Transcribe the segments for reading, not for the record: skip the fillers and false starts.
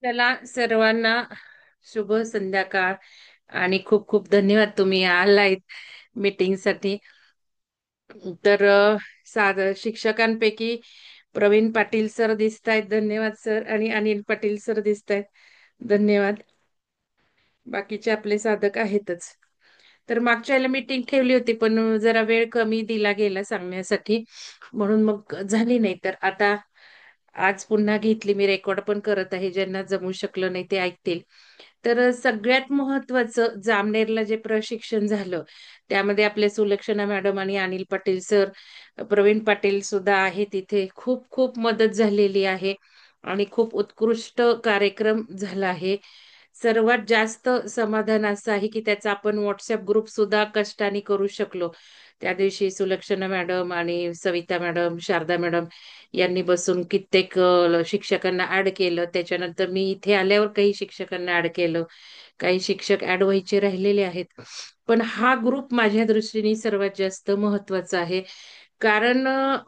त्याला सर्वांना शुभ संध्याकाळ आणि खूप खूप धन्यवाद तुम्ही आलायत मीटिंगसाठी. तर शिक्षकांपैकी प्रवीण पाटील सर दिसतायत, धन्यवाद सर. आणि अनिल पाटील सर दिसतायत, धन्यवाद. बाकीचे आपले साधक आहेतच. तर मागच्या वेळेला मीटिंग ठेवली होती, पण जरा वेळ कमी दिला गेला सांगण्यासाठी, म्हणून मग झाली नाही. तर आता आज पुन्हा घेतली. मी रेकॉर्ड पण करत आहे, ज्यांना जमू शकलं नाही ते ऐकतील. तर सगळ्यात महत्वाचं जामनेरला जे प्रशिक्षण झालं त्यामध्ये आपले सुलक्षणा मॅडम आणि अनिल पाटील सर, प्रवीण पाटील सुद्धा आहे तिथे. खूप खूप मदत झालेली आहे आणि खूप उत्कृष्ट कार्यक्रम झाला आहे. सर्वात जास्त समाधान असं आहे की त्याचा आपण व्हॉट्सअप ग्रुप सुद्धा कष्टाने करू शकलो. त्या दिवशी सुलक्षणा मॅडम आणि सविता मॅडम, शारदा मॅडम यांनी बसून कित्येक शिक्षकांना ऍड केलं. त्याच्यानंतर मी इथे आल्यावर काही शिक्षकांना ऍड केलं. काही शिक्षक ऍड व्हायचे राहिलेले आहेत. पण हा ग्रुप माझ्या दृष्टीने सर्वात जास्त महत्वाचा आहे. कारण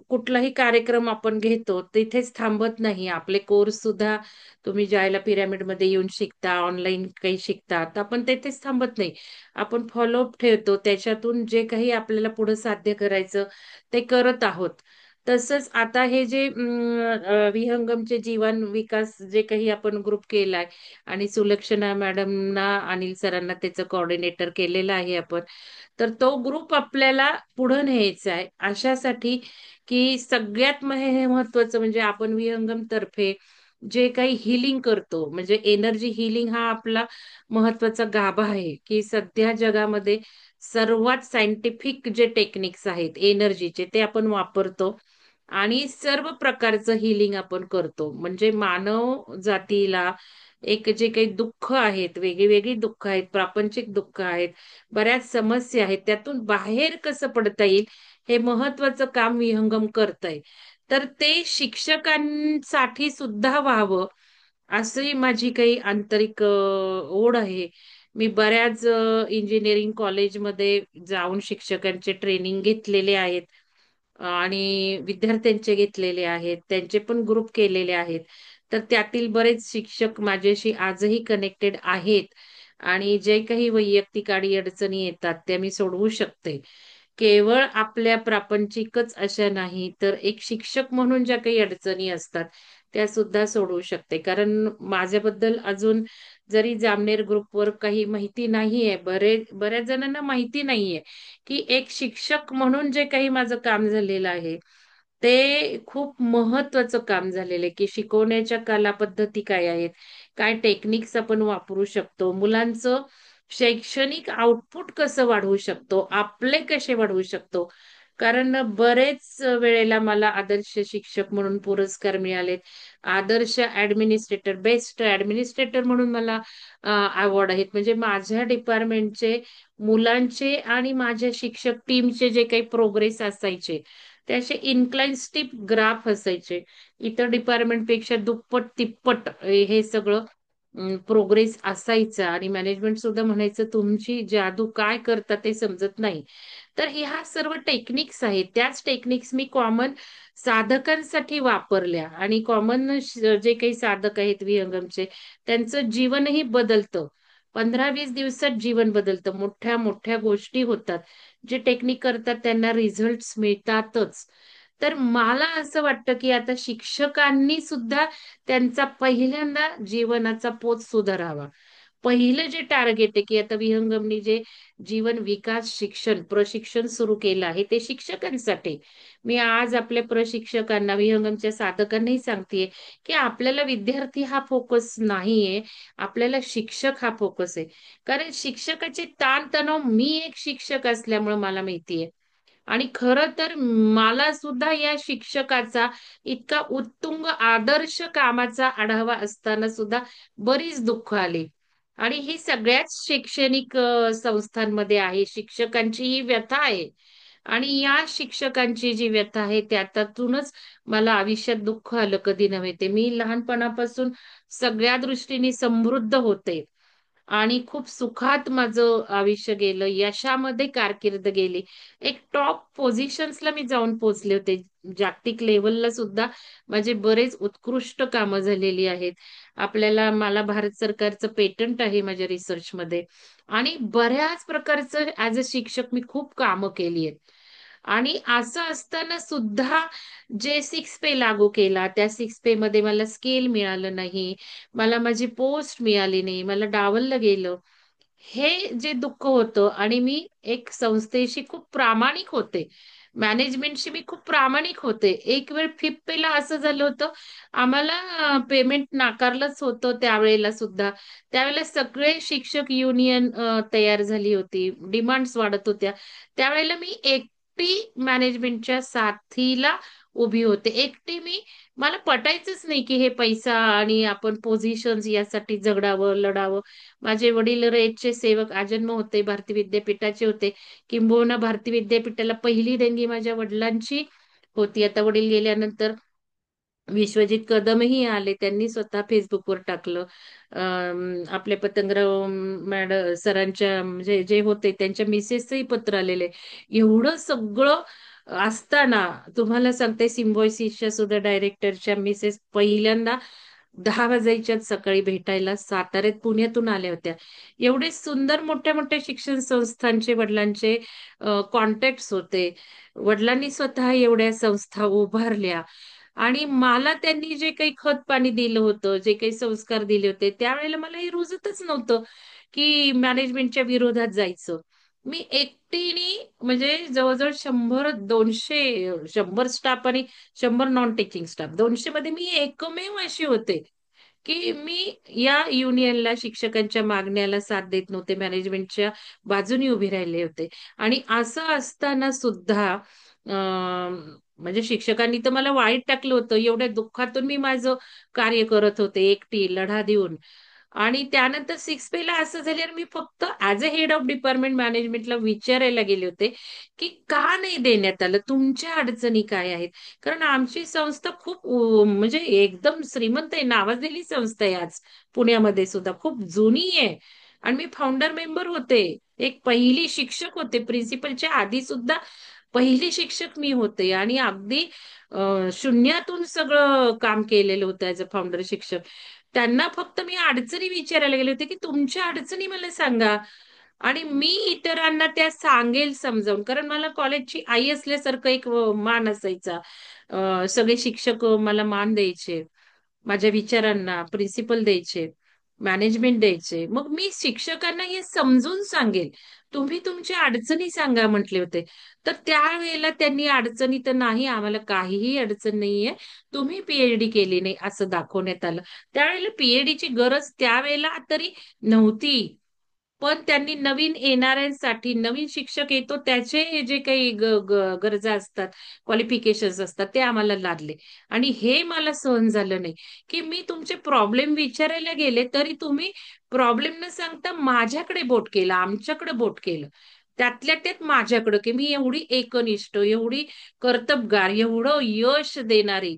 कुठलाही कार्यक्रम आपण घेतो तिथेच थांबत नाही. आपले कोर्स सुद्धा तुम्ही ज्याला पिरामिडमध्ये येऊन शिकता, ऑनलाईन काही शिकता, तर आपण तिथेच थांबत नाही. आपण फॉलोअप ठेवतो. त्याच्यातून जे काही आपल्याला पुढे साध्य करायचं ते करत आहोत. तसंच आता हे जे विहंगमचे जीवन विकास जे काही आपण ग्रुप केलाय आणि सुलक्षणा मॅडमना, अनिल सरांना त्याचं कोऑर्डिनेटर केलेलं आहे आपण. तर तो ग्रुप आपल्याला पुढे न्यायचा आहे अशासाठी की सगळ्यात महत्वाचं म्हणजे आपण विहंगम तर्फे जे काही हिलिंग करतो, म्हणजे एनर्जी हिलिंग हा आपला महत्वाचा गाभा आहे. की सध्या जगामध्ये सर्वात सायंटिफिक जे टेक्निक्स आहेत एनर्जीचे ते आपण वापरतो आणि सर्व प्रकारचं हिलिंग आपण करतो. म्हणजे मानव जातीला एक जे काही दुःख आहेत, वेगळी वेगळी दुःख आहेत, प्रापंचिक दुःख आहेत, बऱ्याच समस्या आहेत, त्यातून बाहेर कसं पडता येईल हे महत्वाचं काम विहंगम करतंय. तर ते शिक्षकांसाठी सुद्धा व्हावं अशी माझी काही आंतरिक ओढ आहे. मी बऱ्याच इंजिनिअरिंग कॉलेजमध्ये जाऊन शिक्षकांचे ट्रेनिंग घेतलेले आहेत आणि विद्यार्थ्यांचे घेतलेले आहेत. त्यांचे पण ग्रुप केलेले आहेत. तर त्यातील बरेच शिक्षक माझ्याशी आजही कनेक्टेड आहेत आणि जे काही वैयक्तिक अडचणी येतात त्या मी सोडवू शकते. केवळ आपल्या प्रापंचिकच अशा नाही, तर एक शिक्षक म्हणून ज्या काही अडचणी असतात त्या सुद्धा सोडवू शकते. कारण माझ्याबद्दल अजून जरी जामनेर ग्रुपवर काही माहिती नाहीये, बऱ्याच जणांना माहिती नाहीये की एक शिक्षक म्हणून जे काही माझं काम झालेलं आहे ते खूप महत्वाचं काम झालेलं आहे. की शिकवण्याच्या कलापद्धती काय आहेत, काय टेक्निक्स आपण वापरू शकतो, मुलांचं शैक्षणिक आउटपुट कसं वाढवू शकतो, आपले कसे वाढवू शकतो. कारण बरेच वेळेला मला आदर्श शिक्षक म्हणून पुरस्कार मिळालेत. आदर्श ऍडमिनिस्ट्रेटर, बेस्ट ऍडमिनिस्ट्रेटर म्हणून मला अवॉर्ड आहेत. म्हणजे माझ्या डिपार्टमेंटचे मुलांचे आणि माझ्या शिक्षक टीमचे जे काही प्रोग्रेस असायचे ते असे इन्क्लाइन स्टीप ग्राफ असायचे. इतर डिपार्टमेंटपेक्षा दुप्पट तिप्पट हे सगळं प्रोग्रेस असायचा आणि मॅनेजमेंट सुद्धा म्हणायचं तुमची जादू काय करता ते समजत नाही. तर ह्या सर्व टेक्निक्स आहेत. त्याच टेक्निक्स मी कॉमन साधकांसाठी वापरल्या आणि कॉमन जे काही साधक आहेत विहंगमचे त्यांचं जीवनही बदलतं. 15-20 दिवसात जीवन बदलतं. मोठ्या मोठ्या गोष्टी होतात. जे टेक्निक करतात त्यांना रिझल्ट मिळतातच. तर मला असं वाटतं की आता शिक्षकांनी सुद्धा त्यांचा पहिल्यांदा जीवनाचा पोत सुधारावा. पहिलं जे टार्गेट आहे की आता विहंगमनी जे जीवन विकास शिक्षण प्रशिक्षण सुरू केलं आहे ते शिक्षकांसाठी. मी आज आपल्या प्रशिक्षकांना विहंगमच्या साधकांनाही सांगतेय की आपल्याला विद्यार्थी हा फोकस नाहीये, आपल्याला शिक्षक हा फोकस आहे. कारण शिक्षकाचे ताणतणाव मी एक शिक्षक असल्यामुळे मला माहितीये. आणि खरं तर मला सुद्धा या शिक्षकाचा इतका उत्तुंग आदर्श कामाचा आढावा असताना सुद्धा बरीच दुःख आली. आणि ही सगळ्याच शैक्षणिक संस्थांमध्ये आहे. शिक्षकांची ही व्यथा आहे. आणि या शिक्षकांची जी व्यथा आहे त्यातूनच मला आयुष्यात दुःख आलं कधी नव्हे ते. मी लहानपणापासून सगळ्या दृष्टीने समृद्ध होते. आणि खूप सुखात माझं आयुष्य गेलं. यशामध्ये कारकीर्द गेली. एक टॉप पोझिशन्सला मी जाऊन पोहोचले होते. जागतिक लेव्हलला सुद्धा माझे बरेच उत्कृष्ट कामं झालेली आहेत. मला भारत सरकारचं पेटंट आहे माझ्या रिसर्चमध्ये आणि बऱ्याच प्रकारचं ॲज अ शिक्षक मी खूप कामं केली आहेत. आणि असं असताना सुद्धा जे 6 पे लागू केला, त्या 6 पे मध्ये मला स्केल मिळालं नाही. मला माझी पोस्ट मिळाली नाही. मला डावललं गेलं. हे जे दुःख होतं आणि मी एक संस्थेशी खूप प्रामाणिक होते. मॅनेजमेंटशी मी खूप प्रामाणिक होते. एक वेळ फिफ्थला असं झालं होतं, आम्हाला पेमेंट नाकारलंच होतं त्यावेळेला सुद्धा. त्यावेळेला सगळे शिक्षक युनियन तयार झाली होती. डिमांड्स वाढत होत्या. त्यावेळेला मी एकटी मॅनेजमेंटच्या साथीला उभी होते. एकटी मी मला पटायचंच नाही, की हे पैसा आणि आपण पोझिशन्स यासाठी झगडावं, लढावं. माझे वडील रयतचे सेवक आजन्म होते, भारतीय विद्यापीठाचे होते. किंबहुना भारतीय विद्यापीठाला पहिली देणगी माझ्या वडिलांची होती. आता वडील गेल्यानंतर विश्वजित कदमही आले. त्यांनी स्वतः Facebookवर टाकलं. आपले पतंगराव सरांच्या म्हणजे जे होते त्यांच्या मिसेसचंही पत्र आलेलं आहे. एवढं सगळं असताना तुम्हाला सांगते सिम्बायोसिसच्या सुद्धा डायरेक्टरच्या मिसेस पहिल्यांदा 10 वाजायच्यात सकाळी भेटायला साताऱ्यात पुण्यातून आल्या होत्या. एवढे सुंदर मोठ्या-मोठ्या शिक्षण संस्थांचे वडिलांचे कॉन्टॅक्ट्स होते. वडिलांनी स्वतः एवढ्या संस्था उभारल्या आणि मला त्यांनी जे काही खत-पाणी दिलं होतं, जे काही संस्कार दिले होते, त्यावेळेला मला हे रुजतच नव्हतं, की मॅनेजमेंटच्या विरोधात जायचं. मी एकटीने म्हणजे जवळ-जवळ 100 स्टाफ आणि 100 नॉन टीचिंग स्टाफ 200 मध्ये मी एकमेव अशी होते, की मी या युनियनला शिक्षकांच्या मागण्याला साथ देत नव्हते. मॅनेजमेंटच्या बाजूने उभे राहिले होते. आणि असं असताना सुद्धा म्हणजे शिक्षकांनी तर मला वाईट टाकलं होतं. एवढ्या दुःखातून मी माझं कार्य करत होते एकटी लढा देऊन. आणि त्यानंतर 6 पेला असं झाल्यावर मी फक्त as a head of department मॅनेजमेंटला विचारायला गेले होते, की का नाही देण्यात आलं? तुमच्या अडचणी काय आहेत? कारण आमची संस्था खूप म्हणजे एकदम श्रीमंत आहे, नावाजलेली संस्था आहे आज पुण्यामध्ये सुद्धा. खूप जुनी आहे आणि मी फाउंडर मेंबर होते. एक पहिली शिक्षक होते. प्रिन्सिपलच्या आधी सुद्धा पहिली शिक्षक मी होते आणि अगदी शून्यातून सगळं काम केलेलं होतं ॲज अ फाउंडर शिक्षक. त्यांना फक्त मी अडचणी विचारायला गेले होते, की तुमच्या अडचणी मला सांगा आणि मी इतरांना त्या सांगेल समजावून. कारण मला कॉलेजची आई असल्यासारखं एक मान असायचा. सगळे शिक्षक मला मान द्यायचे. माझ्या विचारांना प्रिन्सिपल द्यायचे, मॅनेजमेंट द्यायचे. मग मी शिक्षकांना हे समजून सांगेल. तुम्ही तुमच्या अडचणी सांगा म्हटले होते. तर त्यावेळेला त्यांनी अडचणी तर नाही, आम्हाला काहीही अडचण नाहीये. तुम्ही पी केली नाही असं दाखवण्यात आलं. त्यावेळेला पी गरज त्यावेळेला तरी नव्हती. पण त्यांनी नवीन येणाऱ्यांसाठी नवीन शिक्षक येतो त्याचे जे काही गरजा असतात, क्वालिफिकेशन्स असतात ते आम्हाला लादले. आणि हे मला सहन झालं नाही, की मी तुमचे प्रॉब्लेम विचारायला गेले तरी तुम्ही प्रॉब्लेम न सांगता माझ्याकडे बोट केलं, आमच्याकडे बोट केलं. त्यातल्या त्यात माझ्याकडं, की मी एवढी एकनिष्ठ, एवढी कर्तबगार, एवढं यश देणारी,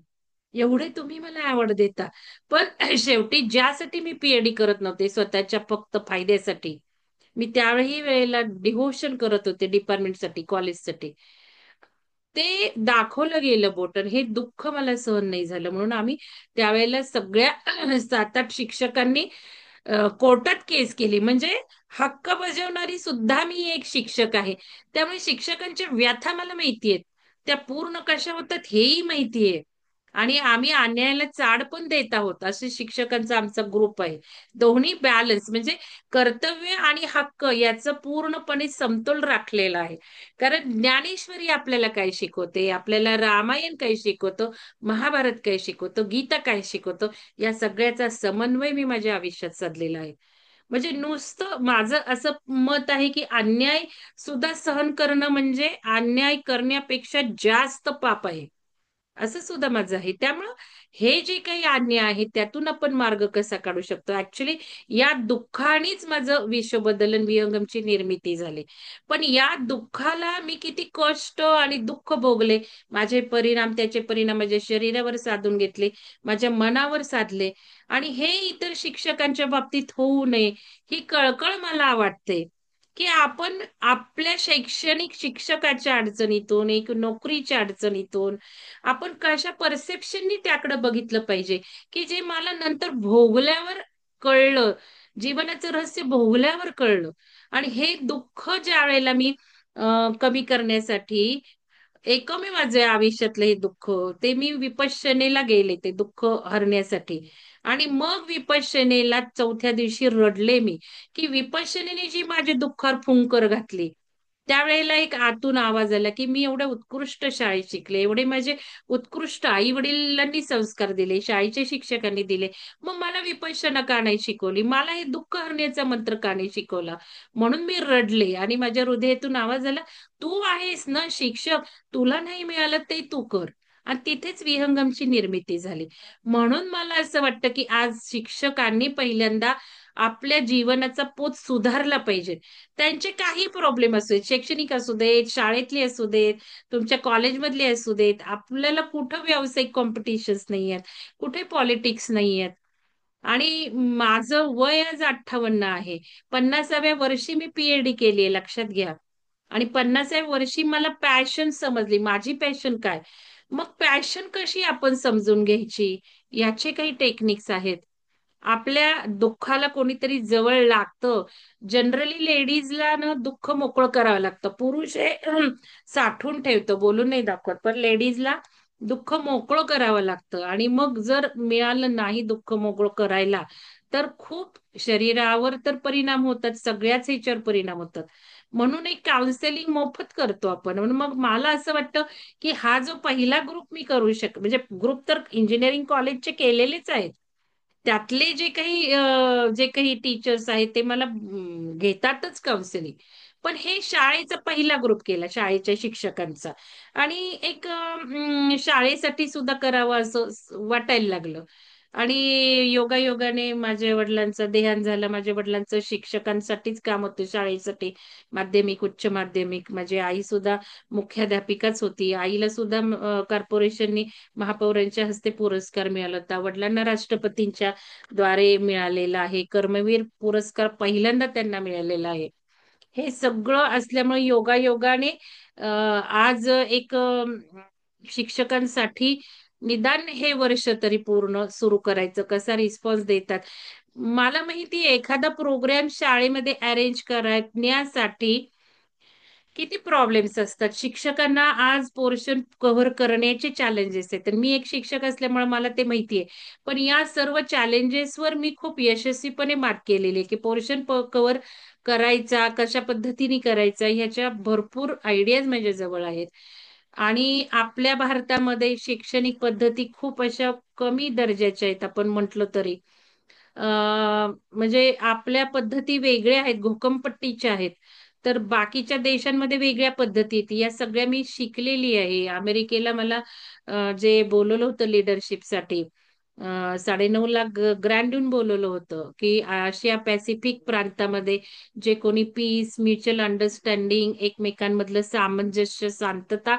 एवढे तुम्ही मला आवड देता. पण शेवटी ज्यासाठी मी पी करत नव्हते, स्वतःच्या फक्त फायद्यासाठी. मी त्याही वेळेला डिव्होशन करत होते डिपार्टमेंटसाठी, कॉलेजसाठी. ते दाखवलं गेलं बोट हे दुःख मला सहन नाही झालं. म्हणून आम्ही त्यावेळेला सगळ्या 7-8 शिक्षकांनी कोर्टात केस केली. म्हणजे हक्क बजावणारी सुद्धा मी एक शिक्षक आहे. त्यामुळे शिक्षकांच्या व्यथा मला माहिती आहेत. त्या पूर्ण कशा होतात हेही माहिती आहे. आणि आम्ही अन्यायाला चाड पण देत आहोत. असे शिक्षकांचा आमचा ग्रुप आहे. दोन्ही बॅलन्स म्हणजे कर्तव्य आणि हक्क याचं पूर्णपणे समतोल राखलेला आहे. कारण ज्ञानेश्वरी आपल्याला काय शिकवते, आपल्याला रामायण काय शिकवतं, महाभारत काय शिकवतं, गीता काय शिकवतं, या सगळ्याचा समन्वय मी माझ्या आयुष्यात साधलेला आहे. म्हणजे नुसतं माझं असं मत आहे, की अन्याय सुद्धा सहन करणं म्हणजे अन्याय करण्यापेक्षा जास्त पाप आहे. असं सुद्धा माझं आहे. त्यामुळं हे जे काही अन्याय आहे त्यातून आपण मार्ग कसा काढू शकतो. ऍक्च्युली या दुःखानेच माझं विश्व बदलन विहंगमची निर्मिती झाली. पण या दुःखाला मी किती कष्ट आणि दुःख भोगले, माझे परिणाम, त्याचे परिणाम माझ्या शरीरावर साधून घेतले, माझ्या मनावर साधले. आणि हे इतर शिक्षकांच्या बाबतीत होऊ नये ही कळकळ मला वाटते. की आपण आपल्या शैक्षणिक शिक्षकाच्या अडचणीतून, एक नोकरीच्या अडचणीतून आपण कशा परसेप्शननी त्याकडे बघितलं पाहिजे, की जे मला नंतर भोगल्यावर कळलं, जीवनाचं रहस्य भोगल्यावर कळलं. आणि हे दुःख ज्या वेळेला मी कमी करण्यासाठी, एकमेव माझे आयुष्यातलं हे दुःख, ते मी विपश्यनेला गेले ते दुःख हरण्यासाठी. आणि मग विपश्यनेला चौथ्या दिवशी रडले मी, की विपश्यनेने जी माझी दुःखावर फुंकर घातली. त्यावेळेला एक आतून आवाज आला, की मी एवढ्या उत्कृष्ट शाळेत शिकले, एवढे माझे उत्कृष्ट आई वडिलांनी संस्कार दिले, शाळेच्या शिक्षकांनी दिले, मग मला विपश्यना का नाही शिकवली, मला हे दुःख हरण्याचा मंत्र का नाही शिकवला. म्हणून मी रडले आणि माझ्या हृदयातून आवाज आला, तू आहेस ना शिक्षक, तुला नाही मिळालं ते तू कर. आणि तिथेच विहंगमची निर्मिती झाली. म्हणून मला असं वाटतं, की आज शिक्षकांनी पहिल्यांदा आपल्या जीवनाचा पोत सुधारला पाहिजे. त्यांचे काही प्रॉब्लेम असू देत, शैक्षणिक असू देत, शाळेतले असू देत, तुमच्या कॉलेजमधले असू देत, आपल्याला कुठं व्यावसायिक कॉम्पिटिशन्स नाही आहेत, कुठे पॉलिटिक्स नाही आहेत. आणि माझं वय आज 58 आहे. 50व्या वर्षी मी पीएचडी केली आहे, लक्षात घ्या. आणि 50व्या वर्षी मला पॅशन समजली, माझी पॅशन काय. मग पॅशन कशी आपण समजून घ्यायची, याचे काही टेक्निक्स आहेत. आपल्या दुःखाला कोणीतरी जवळ लागतं. जनरली लेडीजला ना दुःख मोकळं करावं लागतं. पुरुष हे साठवून ठेवतं, बोलून नाही दाखवत. पण लेडीजला दुःख मोकळं करावं लागतं. आणि मग जर मिळालं नाही दुःख मोकळं करायला, तर खूप शरीरावर तर परिणाम होतात, सगळ्याच ह्याच्यावर परिणाम होतात. म्हणून एक काउन्सेलिंग मोफत करतो आपण. म्हणून मग मला असं वाटतं, की हा जो पहिला ग्रुप मी करू म्हणजे ग्रुप तर इंजिनिअरिंग कॉलेजचे केलेलेच आहेत. त्यातले जे काही टीचर्स आहेत ते मला घेतातच काउन्सिलिंग. पण हे शाळेचा पहिला ग्रुप केला, शाळेच्या शिक्षकांचा. आणि एक शाळेसाठी सुद्धा करावं असं वाटायला लागलं. आणि योगायोगाने माझ्या वडिलांचं देहांत झालं. माझ्या वडिलांचं शिक्षकांसाठीच काम होतं, शाळेसाठी, माध्यमिक, उच्च माध्यमिक. माझी आई सुद्धा मुख्याध्यापिकाच होती. आईला सुद्धा कॉर्पोरेशननी महापौरांच्या हस्ते पुरस्कार मिळाला होता. वडिलांना राष्ट्रपतींच्या द्वारे मिळालेला आहे. कर्मवीर पुरस्कार पहिल्यांदा त्यांना मिळालेला आहे. हे सगळं असल्यामुळे योगायोगाने आज एक शिक्षकांसाठी निदान हे वर्ष तरी पूर्ण सुरू करायचं. कसा रिस्पॉन्स देतात मला माहिती आहे. एखादा प्रोग्राम शाळेमध्ये अरेंज करण्यासाठी किती प्रॉब्लेम्स असतात. शिक्षकांना आज पोर्शन कव्हर करण्याचे चॅलेंजेस आहेत. तर मी एक शिक्षक असल्यामुळे मला ते माहिती आहे. पण या सर्व चॅलेंजेसवर मी खूप यशस्वीपणे मात केलेली आहे, की पोर्शन कव्हर करायचा, कशा पद्धतीने करायचा, ह्याच्या भरपूर आयडियाज माझ्या जवळ आहेत. आणि आपल्या भारतामध्ये शैक्षणिक पद्धती खूप अशा कमी दर्जाच्या आहेत, आपण म्हटलं तरी. म्हणजे आपल्या पद्धती वेगळ्या आहेत, घोकमपट्टीच्या आहेत. तर बाकीच्या देशांमध्ये वेगळ्या पद्धती आहेत. या सगळ्या मी शिकलेली आहे. अमेरिकेला मला जे बोलवलं होतं लिडरशिपसाठी, 9.5 लाख ग्रँड देऊन बोलवलं होतं, की आशिया पॅसिफिक प्रांतामध्ये जे कोणी पीस, म्युच्युअल अंडरस्टँडिंग, एकमेकांमधलं सामंजस्य, शांतता,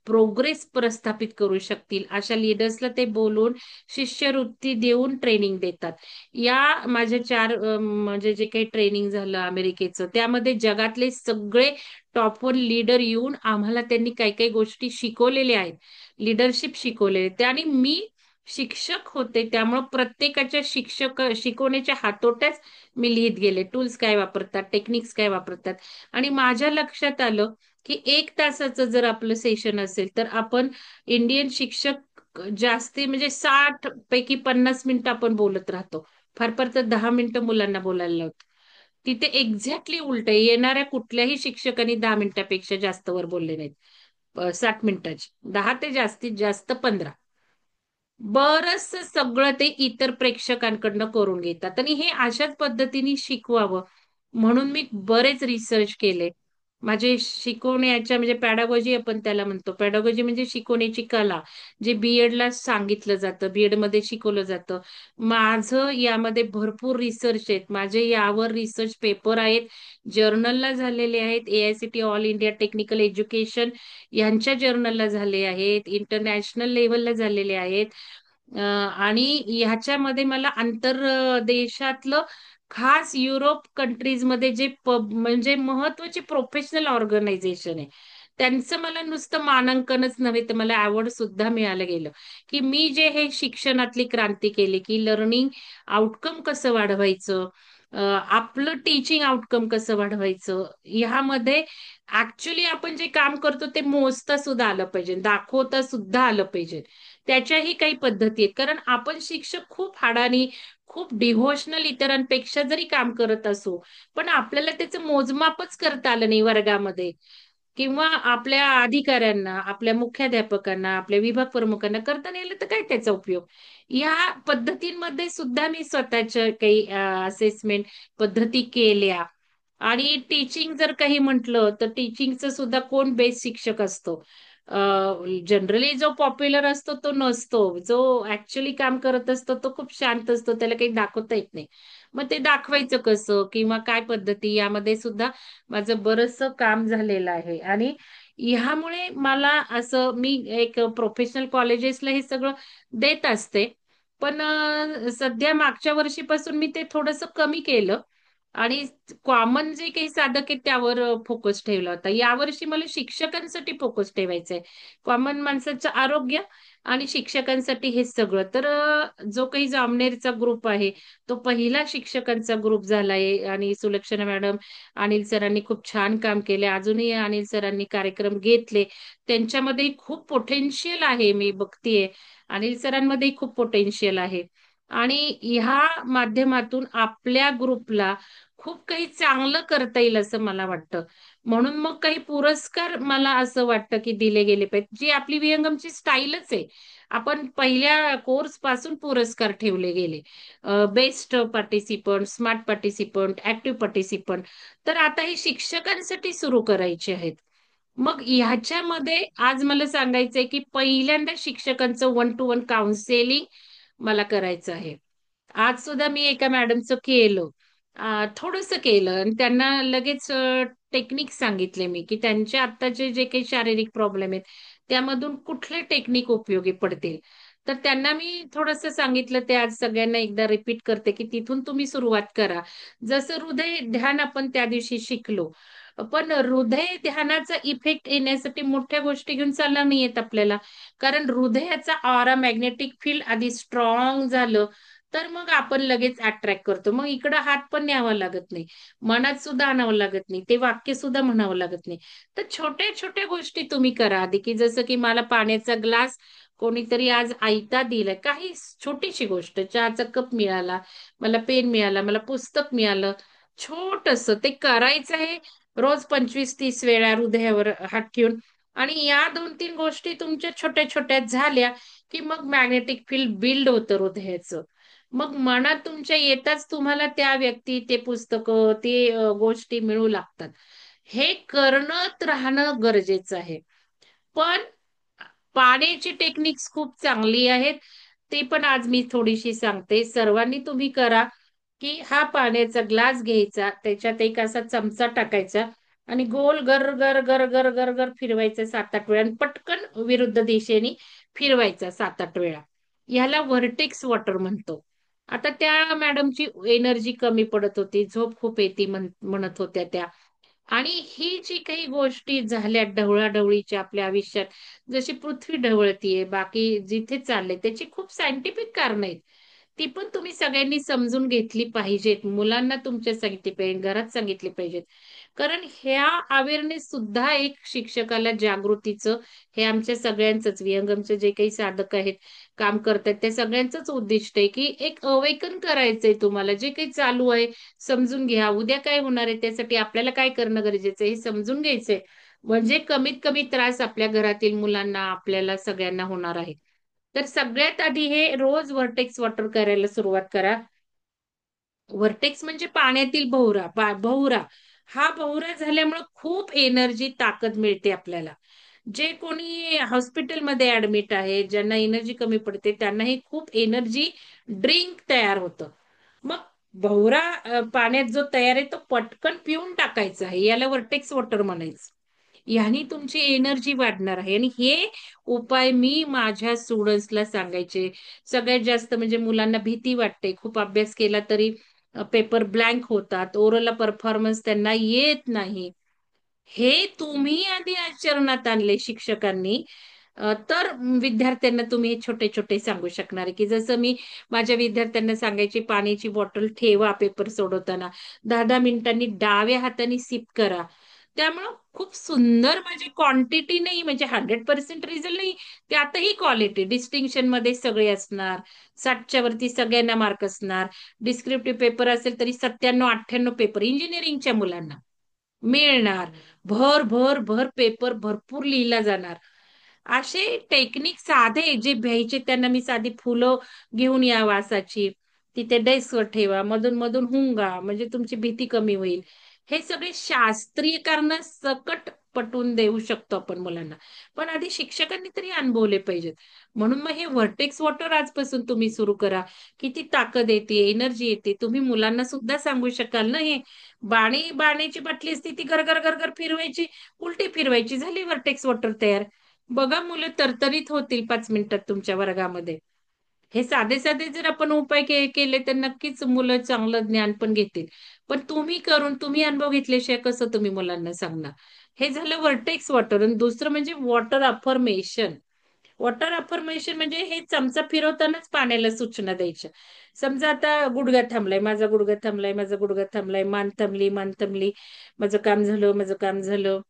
प्रोग्रेस प्रस्थापित करू शकतील, अशा लीडर्सला ते बोलून शिष्यवृत्ती देऊन ट्रेनिंग देतात. या माझ्या 4 म्हणजे जे काही ट्रेनिंग झालं अमेरिकेचं, त्यामध्ये जगातले सगळे टॉप 1 लीडर येऊन आम्हाला त्यांनी काही काही गोष्टी शिकवलेल्या आहेत. लीडरशिप शिकवलेले ते. आणि मी शिक्षक होते, त्यामुळे प्रत्येकाच्या शिकवण्याच्या हातोट्याच मी लिहित गेले. टूल्स काय वापरतात, टेक्निक्स काय वापरतात. आणि माझ्या लक्षात आलं, की 1 तासाचं जर आपलं सेशन असेल, तर आपण इंडियन शिक्षक जास्ती म्हणजे 60 पैकी 50 मिनिटं आपण बोलत राहतो. फार फार तर 10 मिनिटं मुलांना बोलायला लावतो. तिथे एक्झॅक्टली उलट आहे. येणाऱ्या कुठल्याही शिक्षकांनी 10 मिनिटापेक्षा जास्त वर बोलले नाहीत. 60 मिनिटाची 10 ते जास्तीत जास्त 15. बरंच सगळं ते इतर प्रेक्षकांकडनं करून घेतात. आणि हे अशाच पद्धतीने शिकवावं म्हणून मी बरेच रिसर्च केले. माझे शिकवण्याच्या म्हणजे पॅडागॉजी आपण त्याला म्हणतो. पॅडागॉजी म्हणजे शिकवण्याची कला, जे बीएडला सांगितलं जातं, बीएड मध्ये शिकवलं जातं. माझं यामध्ये भरपूर रिसर्च आहेत. माझे यावर रिसर्च पेपर आहेत, जर्नलला झालेले आहेत. AICT all India technical education यांच्या जर्नलला झाले आहेत, इंटरनॅशनल लेवलला झालेले आहेत. आणि ह्याच्यामध्ये मला आंतर देशातलं खास युरोप कंट्रीजमध्ये जे म्हणजे महत्वाचे प्रोफेशनल ऑर्गनायझेशन आहे, त्यांचं मला नुसतं मानांकनच नव्हे तर मला अवॉर्ड सुद्धा मिळालं गेलं, की मी जे हे शिक्षणातली क्रांती केली, की लर्निंग आउटकम कसं वाढवायचं, आपलं टीचिंग आउटकम कसं वाढवायचं, ह्यामध्ये ऍक्च्युली आपण जे काम करतो ते मोजता सुद्धा आलं पाहिजे, दाखवता सुद्धा आलं पाहिजे. त्याच्याही काही पद्धती आहेत. कारण आपण शिक्षक खूप हाडानी, खूप डिव्होशनल इतरांपेक्षा जरी काम करत असू, पण आपल्याला त्याचं मोजमापच करता आलं नाही वर्गामध्ये, किंवा आपल्या अधिकाऱ्यांना, आपल्या मुख्याध्यापकांना, आपल्या विभाग प्रमुखांना करता नाही आलं तर काय त्याचा उपयोग. या पद्धतींमध्ये सुद्धा मी स्वतःच्या काही असेसमेंट पद्धती केल्या. आणि टीचिंग जर काही म्हटलं तर टीचिंगचं सुद्धा कोण बेस्ट शिक्षक असतो. जनरली जो पॉप्युलर असतो तो नसतो, जो ऍक्च्युली काम करत असतो तो खूप शांत असतो, त्याला काही दाखवता येत नाही. मग ते दाखवायचं कसं किंवा काय पद्धती, यामध्ये सुद्धा माझं बरचसं काम झालेलं आहे. आणि ह्यामुळे मला असं, मी एक प्रोफेशनल कॉलेजेसला हे सगळं देत असते. पण सध्या मागच्या वर्षीपासून मी ते थोडंसं कमी केलं आणि कॉमन जे काही साधक आहेत त्यावर फोकस ठेवला होता. यावर्षी मला शिक्षकांसाठी फोकस ठेवायचा आहे. कॉमन माणसाचं आरोग्य आणि शिक्षकांसाठी हे सगळं. तर जो काही जामनेरचा ग्रुप आहे, तो पहिला शिक्षकांचा ग्रुप झालाय आणि सुलक्षणा मॅडम, अनिल सरांनी खूप छान काम केले. अजूनही अनिल सरांनी कार्यक्रम घेतले. त्यांच्यामध्ये खूप पोटेन्शियल आहे मी बघतीये. अनिल सरांमध्ये खूप पोटेन्शियल आहे. आणि ह्या माध्यमातून आपल्या ग्रुपला खूप काही चांगलं करता येईल असं मला वाटतं. म्हणून मग काही पुरस्कार मला असं वाटतं की दिले गेले पाहिजेत. जी आपली विहंगमची स्टाईलच आहे. आपण पहिल्या कोर्स पासून पुरस्कार ठेवले गेले. Best participant, smart participant, active participant. तर आता हे शिक्षकांसाठी सुरू करायचे आहेत. मग ह्याच्यामध्ये आज मला सांगायचंय की पहिल्यांदा शिक्षकांचं वन टू वन काउन्सेलिंग मला करायचं आहे. आज सुद्धा मी एका मॅडमचं केलं. थोडंसं केलं आणि त्यांना लगेच टेक्निक सांगितले मी, की त्यांच्या आत्ताचे जे काही शारीरिक प्रॉब्लेम आहेत, त्यामधून कुठले टेक्निक उपयोगी पडतील. तर त्यांना मी थोडंसं सांगितलं, ते आज सगळ्यांना एकदा रिपीट करते, की तिथून तुम्ही सुरुवात करा. जसं हृदय ध्यान आपण त्या दिवशी शिकलो. पण हृदय ध्यानाचा इफेक्ट येण्यासाठी मोठ्या गोष्टी घेऊन चालणार नाहीयेत आपल्याला. कारण हृदयाचा ऑरा मॅग्नेटिक फील्ड आधी स्ट्रॉंग झालं, तर मग आपण लगेच अट्रॅक्ट करतो. मग इकडं हात पण न्यावा लागत नाही. मनात सुद्धा आणावं लागत नाही. ते वाक्य सुद्धा म्हणावं लागत नाही. तर छोट्या छोट्या गोष्टी तुम्ही करा आधी, की जसं की मला पाण्याचा ग्लास कोणीतरी आज आयता दिलाय. काही छोटीशी गोष्ट, चहाचा कप मिळाला, मला पेन मिळाला, मला पुस्तक मिळालं. छोटंसं ते करायचं आहे रोज 25-30 वेळा हृदयावर हात ठेवून. आणि या 2-3 गोष्टी तुमच्या छोट्या छोट्या झाल्या, की मग मॅग्नेटिक फील्ड बिल्ड होतं हृदयाचं. मग मनात तुमच्या येताच तुम्हाला त्या व्यक्ती, ते पुस्तकं, ते गोष्टी मिळू लागतात. हे करणं राहणं गरजेचं आहे. पण पाण्याची टेक्निक्स खूप चांगली आहेत. ते पण आज मी थोडीशी सांगते. सर्वांनी तुम्ही करा, की हा पाण्याचा ग्लास घ्यायचा, त्याच्यात एक असा चमचा टाकायचा आणि गोल गर गर गर गर गर गर फिरवायचं 7-8 वेळा आणि पटकन विरुद्ध दिशेने फिरवायचा 7-8 वेळा. ह्याला व्हर्टेक्स वॉटर म्हणतो. आता त्या मॅडमची एनर्जी कमी पडत होती, झोप खूप येते म्हणत होत्या त्या. आणि ही जी काही गोष्टी झाल्या ढवळाढवळीच्या आपल्या आयुष्यात, जशी पृथ्वी ढवळतीये, बाकी जिथे चाललंय त्याची खूप सायंटिफिक कारण आहेत. ती पण तुम्ही सगळ्यांनी समजून घेतली पाहिजेत. मुलांना तुमच्या सांगितली पाहिजे, घरात सांगितली पाहिजेत. कारण ह्या अवेअरनेस सुद्धा एक शिक्षकाला जागृतीचं, हे आमच्या सगळ्यांचंच, विहंगमचे जे काही साधक आहेत, काम करतात, त्या सगळ्यांचंच उद्दिष्ट आहे, की एक अवेकन करायचंय तुम्हाला. जे काही चालू आहे समजून घ्या. उद्या काय होणार आहे त्यासाठी आपल्याला काय करणं गरजेचं आहे हे समजून घ्यायचंय. म्हणजे कमीत कमी त्रास आपल्या घरातील मुलांना, आपल्याला सगळ्यांना होणार आहे. तर सगळ्यात आधी हे रोज व्हर्टेक्स वॉटर करायला सुरुवात करा. व्हर्टेक्स म्हणजे पाण्यातील भोवरा, भोवरा. हा भोवरा झाल्यामुळे खूप एनर्जी, ताकद मिळते आपल्याला. जे कोणी हॉस्पिटलमध्ये ऍडमिट आहे, ज्यांना एनर्जी कमी पडते, त्यांनाही खूप एनर्जी ड्रिंक तयार होतं. मग भवरा पाण्यात जो तयार आहे तो पटकन पिऊन टाकायचा आहे. याला वर्टेक्स वॉटर म्हणायचं. ह्यानी तुमची एनर्जी वाढणार आहे. आणि हे उपाय मी माझ्या स्टुडंट्सला सांगायचे. सगळ्यात जास्त म्हणजे मुलांना भीती वाटते. खूप अभ्यास केला तरी पेपर ब्लँक होतात. ओरल परफॉर्मन्स त्यांना येत नाही. हे तुम्ही आधी आचरणात आणले शिक्षकांनी, तर विद्यार्थ्यांना तुम्ही हे छोटे छोटे सांगू शकणार आहे. की जसं मी माझ्या विद्यार्थ्यांना सांगायचे, पाण्याची बॉटल ठेवा पेपर सोडवताना, 10-10 मिनिटांनी डाव्या हाताने सिप करा. त्यामुळं खूप सुंदर माझी क्वांटिटी नाही, म्हणजे 100% रिझल्ट नाही, त्यातही क्वालिटी. डिस्टिंक्शन मध्ये सगळे असणार, 60च्या वरती सगळ्यांना मार्क असणार. डिस्क्रिप्टिव्ह पेपर असेल तरी 97-98 पेपर इंजिनिअरिंगच्या मुलांना मिळणार. भर भर भर पेपर भरपूर लिहिला जाणार. असे टेक्निक साधे जे भ्यायचे त्यांना मी साधी फुलं घेऊन या वासाची, तिथे डेस्कवर ठेवा, मधून मधून हुंगा, म्हणजे तुमची भीती कमी होईल. हे सगळे शास्त्रीय कारण सकट पटवून देऊ शकतो आपण मुलांना. पण आधी शिक्षकांनी तरी अनुभवले पाहिजेत. म्हणून मग हे व्हर्टेक्स वॉटर आजपासून तुम्ही सुरू करा. किती ताकद येते, एनर्जी येते, तुम्ही मुलांना सुद्धा सांगू शकाल ना हे. पाण्याची बाटली असते ती गरगर गरगर फिरवायची, उलटी फिरवायची, झाली व्हर्टेक्स वॉटर तयार. बघा मुलं तरतरीत होतील 5 मिनिटात तुमच्या वर्गामध्ये. हे साधे साधे जर आपण उपाय केले तर नक्कीच मुलं चांगलं ज्ञान पण घेतील. पण तुम्ही करून, तुम्ही अनुभव घेतल्याशिवाय कसं तुम्ही मुलांना सांगणार? हे झालं व्हर्टेक्स वॉटर. आणि दुसरं म्हणजे वॉटर अफर्मेशन. वॉटर अफर्मेशन म्हणजे हे चमचा फिरवतानाच पाण्याला सूचना द्यायच्या. समजा आता गुडघा थांबलाय, माझा गुडघा थांबलाय, माझा गुडघा थांबलाय, मान थांबली, मान थांबली, माझं काम झालं, माझं काम झालं.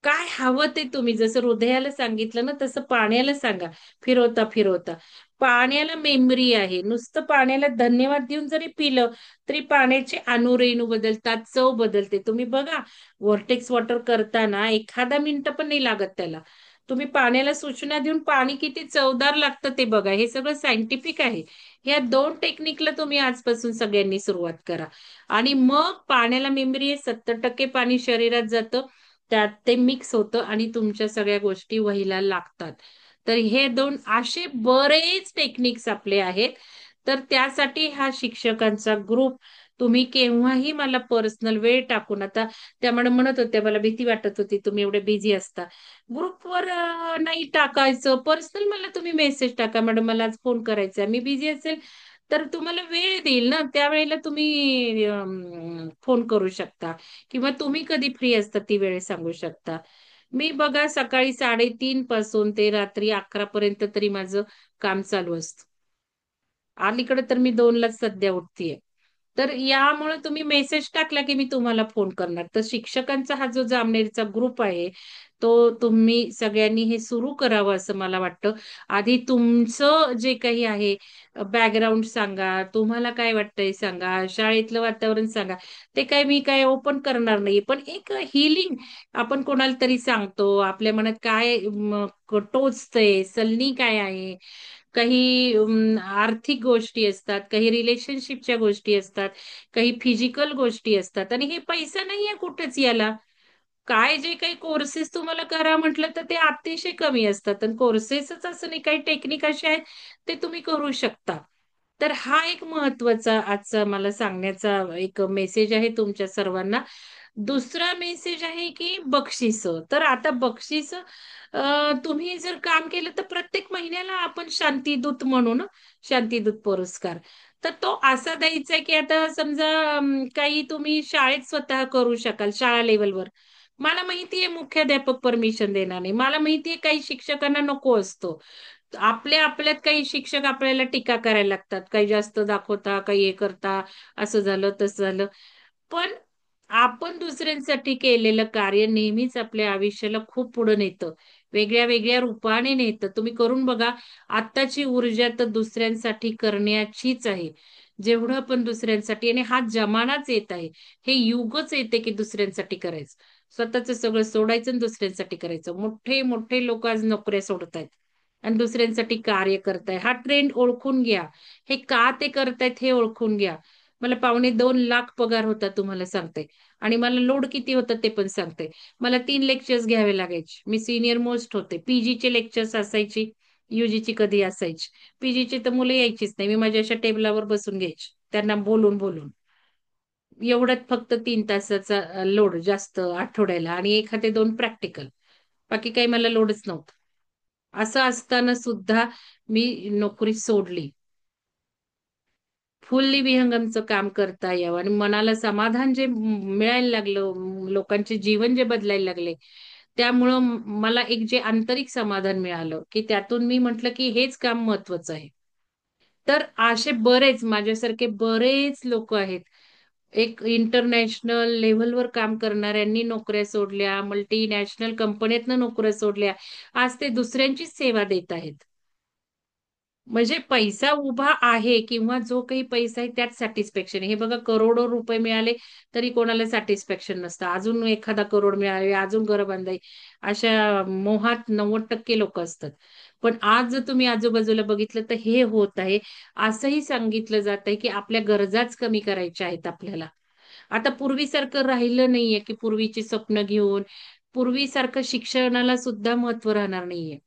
काय हवं ते तुम्ही जसं हृदयाला सांगितलं ना, तसं पाण्याला सांगा. फिरवता फिरवता. पाण्याला मेमरी आहे. नुसतं पाण्याला धन्यवाद देऊन जरी पिलं तरी पाण्याचे अणुरेणू बदलतात, चव बदलते. तुम्ही बघा, व्हॉर्टेक्स वॉटर करताना एखादा मिनिट पण नाही लागत त्याला. तुम्ही पाण्याला सूचना देऊन पाणी किती चवदार लागतं ते बघा. हे सगळं सायंटिफिक आहे. ह्या 2 टेक्निकला तुम्ही आजपासून सगळ्यांनी सुरुवात करा. आणि मग पाण्याला मेमरी आहे, 70% पाणी शरीरात जातं, त्यात ते मिक्स होतं आणि तुमच्या सगळ्या गोष्टी व्हायला लागतात. तर हे 2 असे बरेच टेक्निक्स आपले आहेत. तर त्यासाठी हा शिक्षकांचा ग्रुप तुम्ही केव्हाही मला पर्सनल वेळ टाकून, आता त्यामुळे म्हणत होत्या मला भीती वाटत होती तुम्ही एवढे बिझी असता. ग्रुपवर नाही टाकायचं, पर्सनल मला तुम्ही मेसेज टाका, मॅडम मला आज फोन करायचा, मी बिझी असेल तर तुम्हाला वेळ देईल ना, त्यावेळेला तुम्ही फोन करू शकता. किंवा तुम्ही कधी फ्री असता ती वेळ सांगू शकता. मी बघा सकाळी 3:30 पासून ते रात्री 11 पर्यंत तरी माझं काम चालू असतं. अलीकडे तर मी 2लाच सध्या उठतीये. तर यामुळे तुम्ही मेसेज टाकला की मी तुम्हाला फोन करणार. तर शिक्षकांचा हा जो जामनेरचा ग्रुप आहे, तो तुम्ही सगळ्यांनी हे सुरू करावं असं मला वाटतं. आधी तुमचं जे काही आहे बॅकग्राऊंड सांगा, तुम्हाला काय वाटतंय सांगा, शाळेतलं वातावरण सांगा. ते काय मी काय ओपन करणार नाही. पण एक हीलिंग आपण कोणाला तरी सांगतो, आपल्या मनात काय टोचतंय, सलनी काय आहे, काही आर्थिक गोष्टी असतात, काही रिलेशनशिपच्या गोष्टी असतात, काही फिजिकल गोष्टी असतात. आणि हे पैसा नाहीये कुठेच याला. काय जे काही कोर्सेस तुम्हाला करा म्हटलं तर ते अतिशय कमी असतात. आणि कोर्सेसच असं नाही, काही टेक्निक असे आहेत ते तुम्ही करू शकता. तर हा एक महत्वाचा आजचा मला सांगण्याचा एक मेसेज आहे तुमच्या सर्वांना. दुसरा मेसेज आहे की बक्षिस. तर आता बक्षीस तुम्ही जर काम केलं तर प्रत्येक महिन्याला आपण शांतीदूत म्हणू ना, शांतीदूत पुरस्कार. तर तो असा द्यायचा आहे की आता समजा काही तुम्ही शाळेत स्वतः करू शकाल, शाळा लेवलवर. मला माहितीये मुख्याध्यापक परमिशन देणार नाही. मला माहितीये काही शिक्षकांना नको असतो. आपल्या आपल्यात काही शिक्षक आपल्याला टीका करायला लागतात. काही जास्त दाखवता, काही हे करता, असं झालं, तसं झालं. पण आपण दुसऱ्यांसाठी केलेलं कार्य नेहमीच आपल्या आयुष्याला खूप पुढे नेतं. वेगळ्या वेगळ्या रूपाने नेतं. तुम्ही करून बघा. आत्ताची ऊर्जा तर दुसऱ्यांसाठी करण्याचीच आहे. जेवढं आपण दुसऱ्यांसाठी, आणि हा जमानाच येत आहे. हे युगच येते की दुसऱ्यांसाठी करायचं. स्वतःच सगळं सोडायचं आणि दुसऱ्यांसाठी करायचं. मोठे मोठे लोक आज नोकऱ्या सोडतायत आणि दुसऱ्यांसाठी कार्य करताय. हा ट्रेंड ओळखून घ्या. हे का ते करतायत हे ओळखून घ्या. मला 1.25-2 लाख पगार होता तुम्हाला सांगते. आणि मला लोड किती होतं ते पण सांगते. मला 3 लेक्चर्स घ्यावे लागायचे. मी सिनियर मोस्ट होते. पीजीचे लेक्चर्स असायची, युजीची कधी असायची. पीजीची तर मुलं यायचीच नाही. मी माझ्या अशा टेबलावर बसून घ्यायची. त्यांना बोलून बोलून. एवढ्यात फक्त 3 तासाचा लोड जास्त आठवड्याला आणि एखादे 2 प्रॅक्टिकल. बाकी काही मला लोडच नव्हतं. असं असताना सुद्धा मी नोकरी सोडली. फुल्ली विहंगमचं काम करता यावं आणि मनाला समाधान जे मिळायला लागलं, लोकांचे जीवन जे बदलायला लागले, त्यामुळं मला एक जे आंतरिक समाधान मिळालं, की त्यातून मी म्हटलं, की हेच काम महत्वाचं आहे. तर असे बरेच माझ्यासारखे बरेच लोक आहेत. एक इंटरनॅशनल लेव्हलवर काम करणाऱ्यांनी नोकऱ्या सोडल्या, मल्टीनॅशनल कंपन्यातनं नोकऱ्या सोडल्या. आज ते दुसऱ्यांचीच सेवा देत आहेत. म्हणजे पैसा उभा आहे किंवा जो काही पैसा आहे त्यात सॅटिस्फॅक्शन आहे. हे बघा करोडो रुपये मिळाले तरी कोणाला सॅटिस्फॅक्शन नसतं. अजून एखादा करोड मिळाले, अजून घर बांधाय अशा मोहात 90% लोक असतात. पण आज जर तुम्ही आजूबाजूला बघितलं तर हे होत आहे. असंही सांगितलं जात आहे, की आपल्या गरजाच कमी करायच्या आहेत आपल्याला. आता पूर्वीसारखं राहिलं नाहीये, की पूर्वीची स्वप्न घेऊन पूर्वीसारखं शिक्षणाला सुद्धा महत्त्व राहणार नाहीये.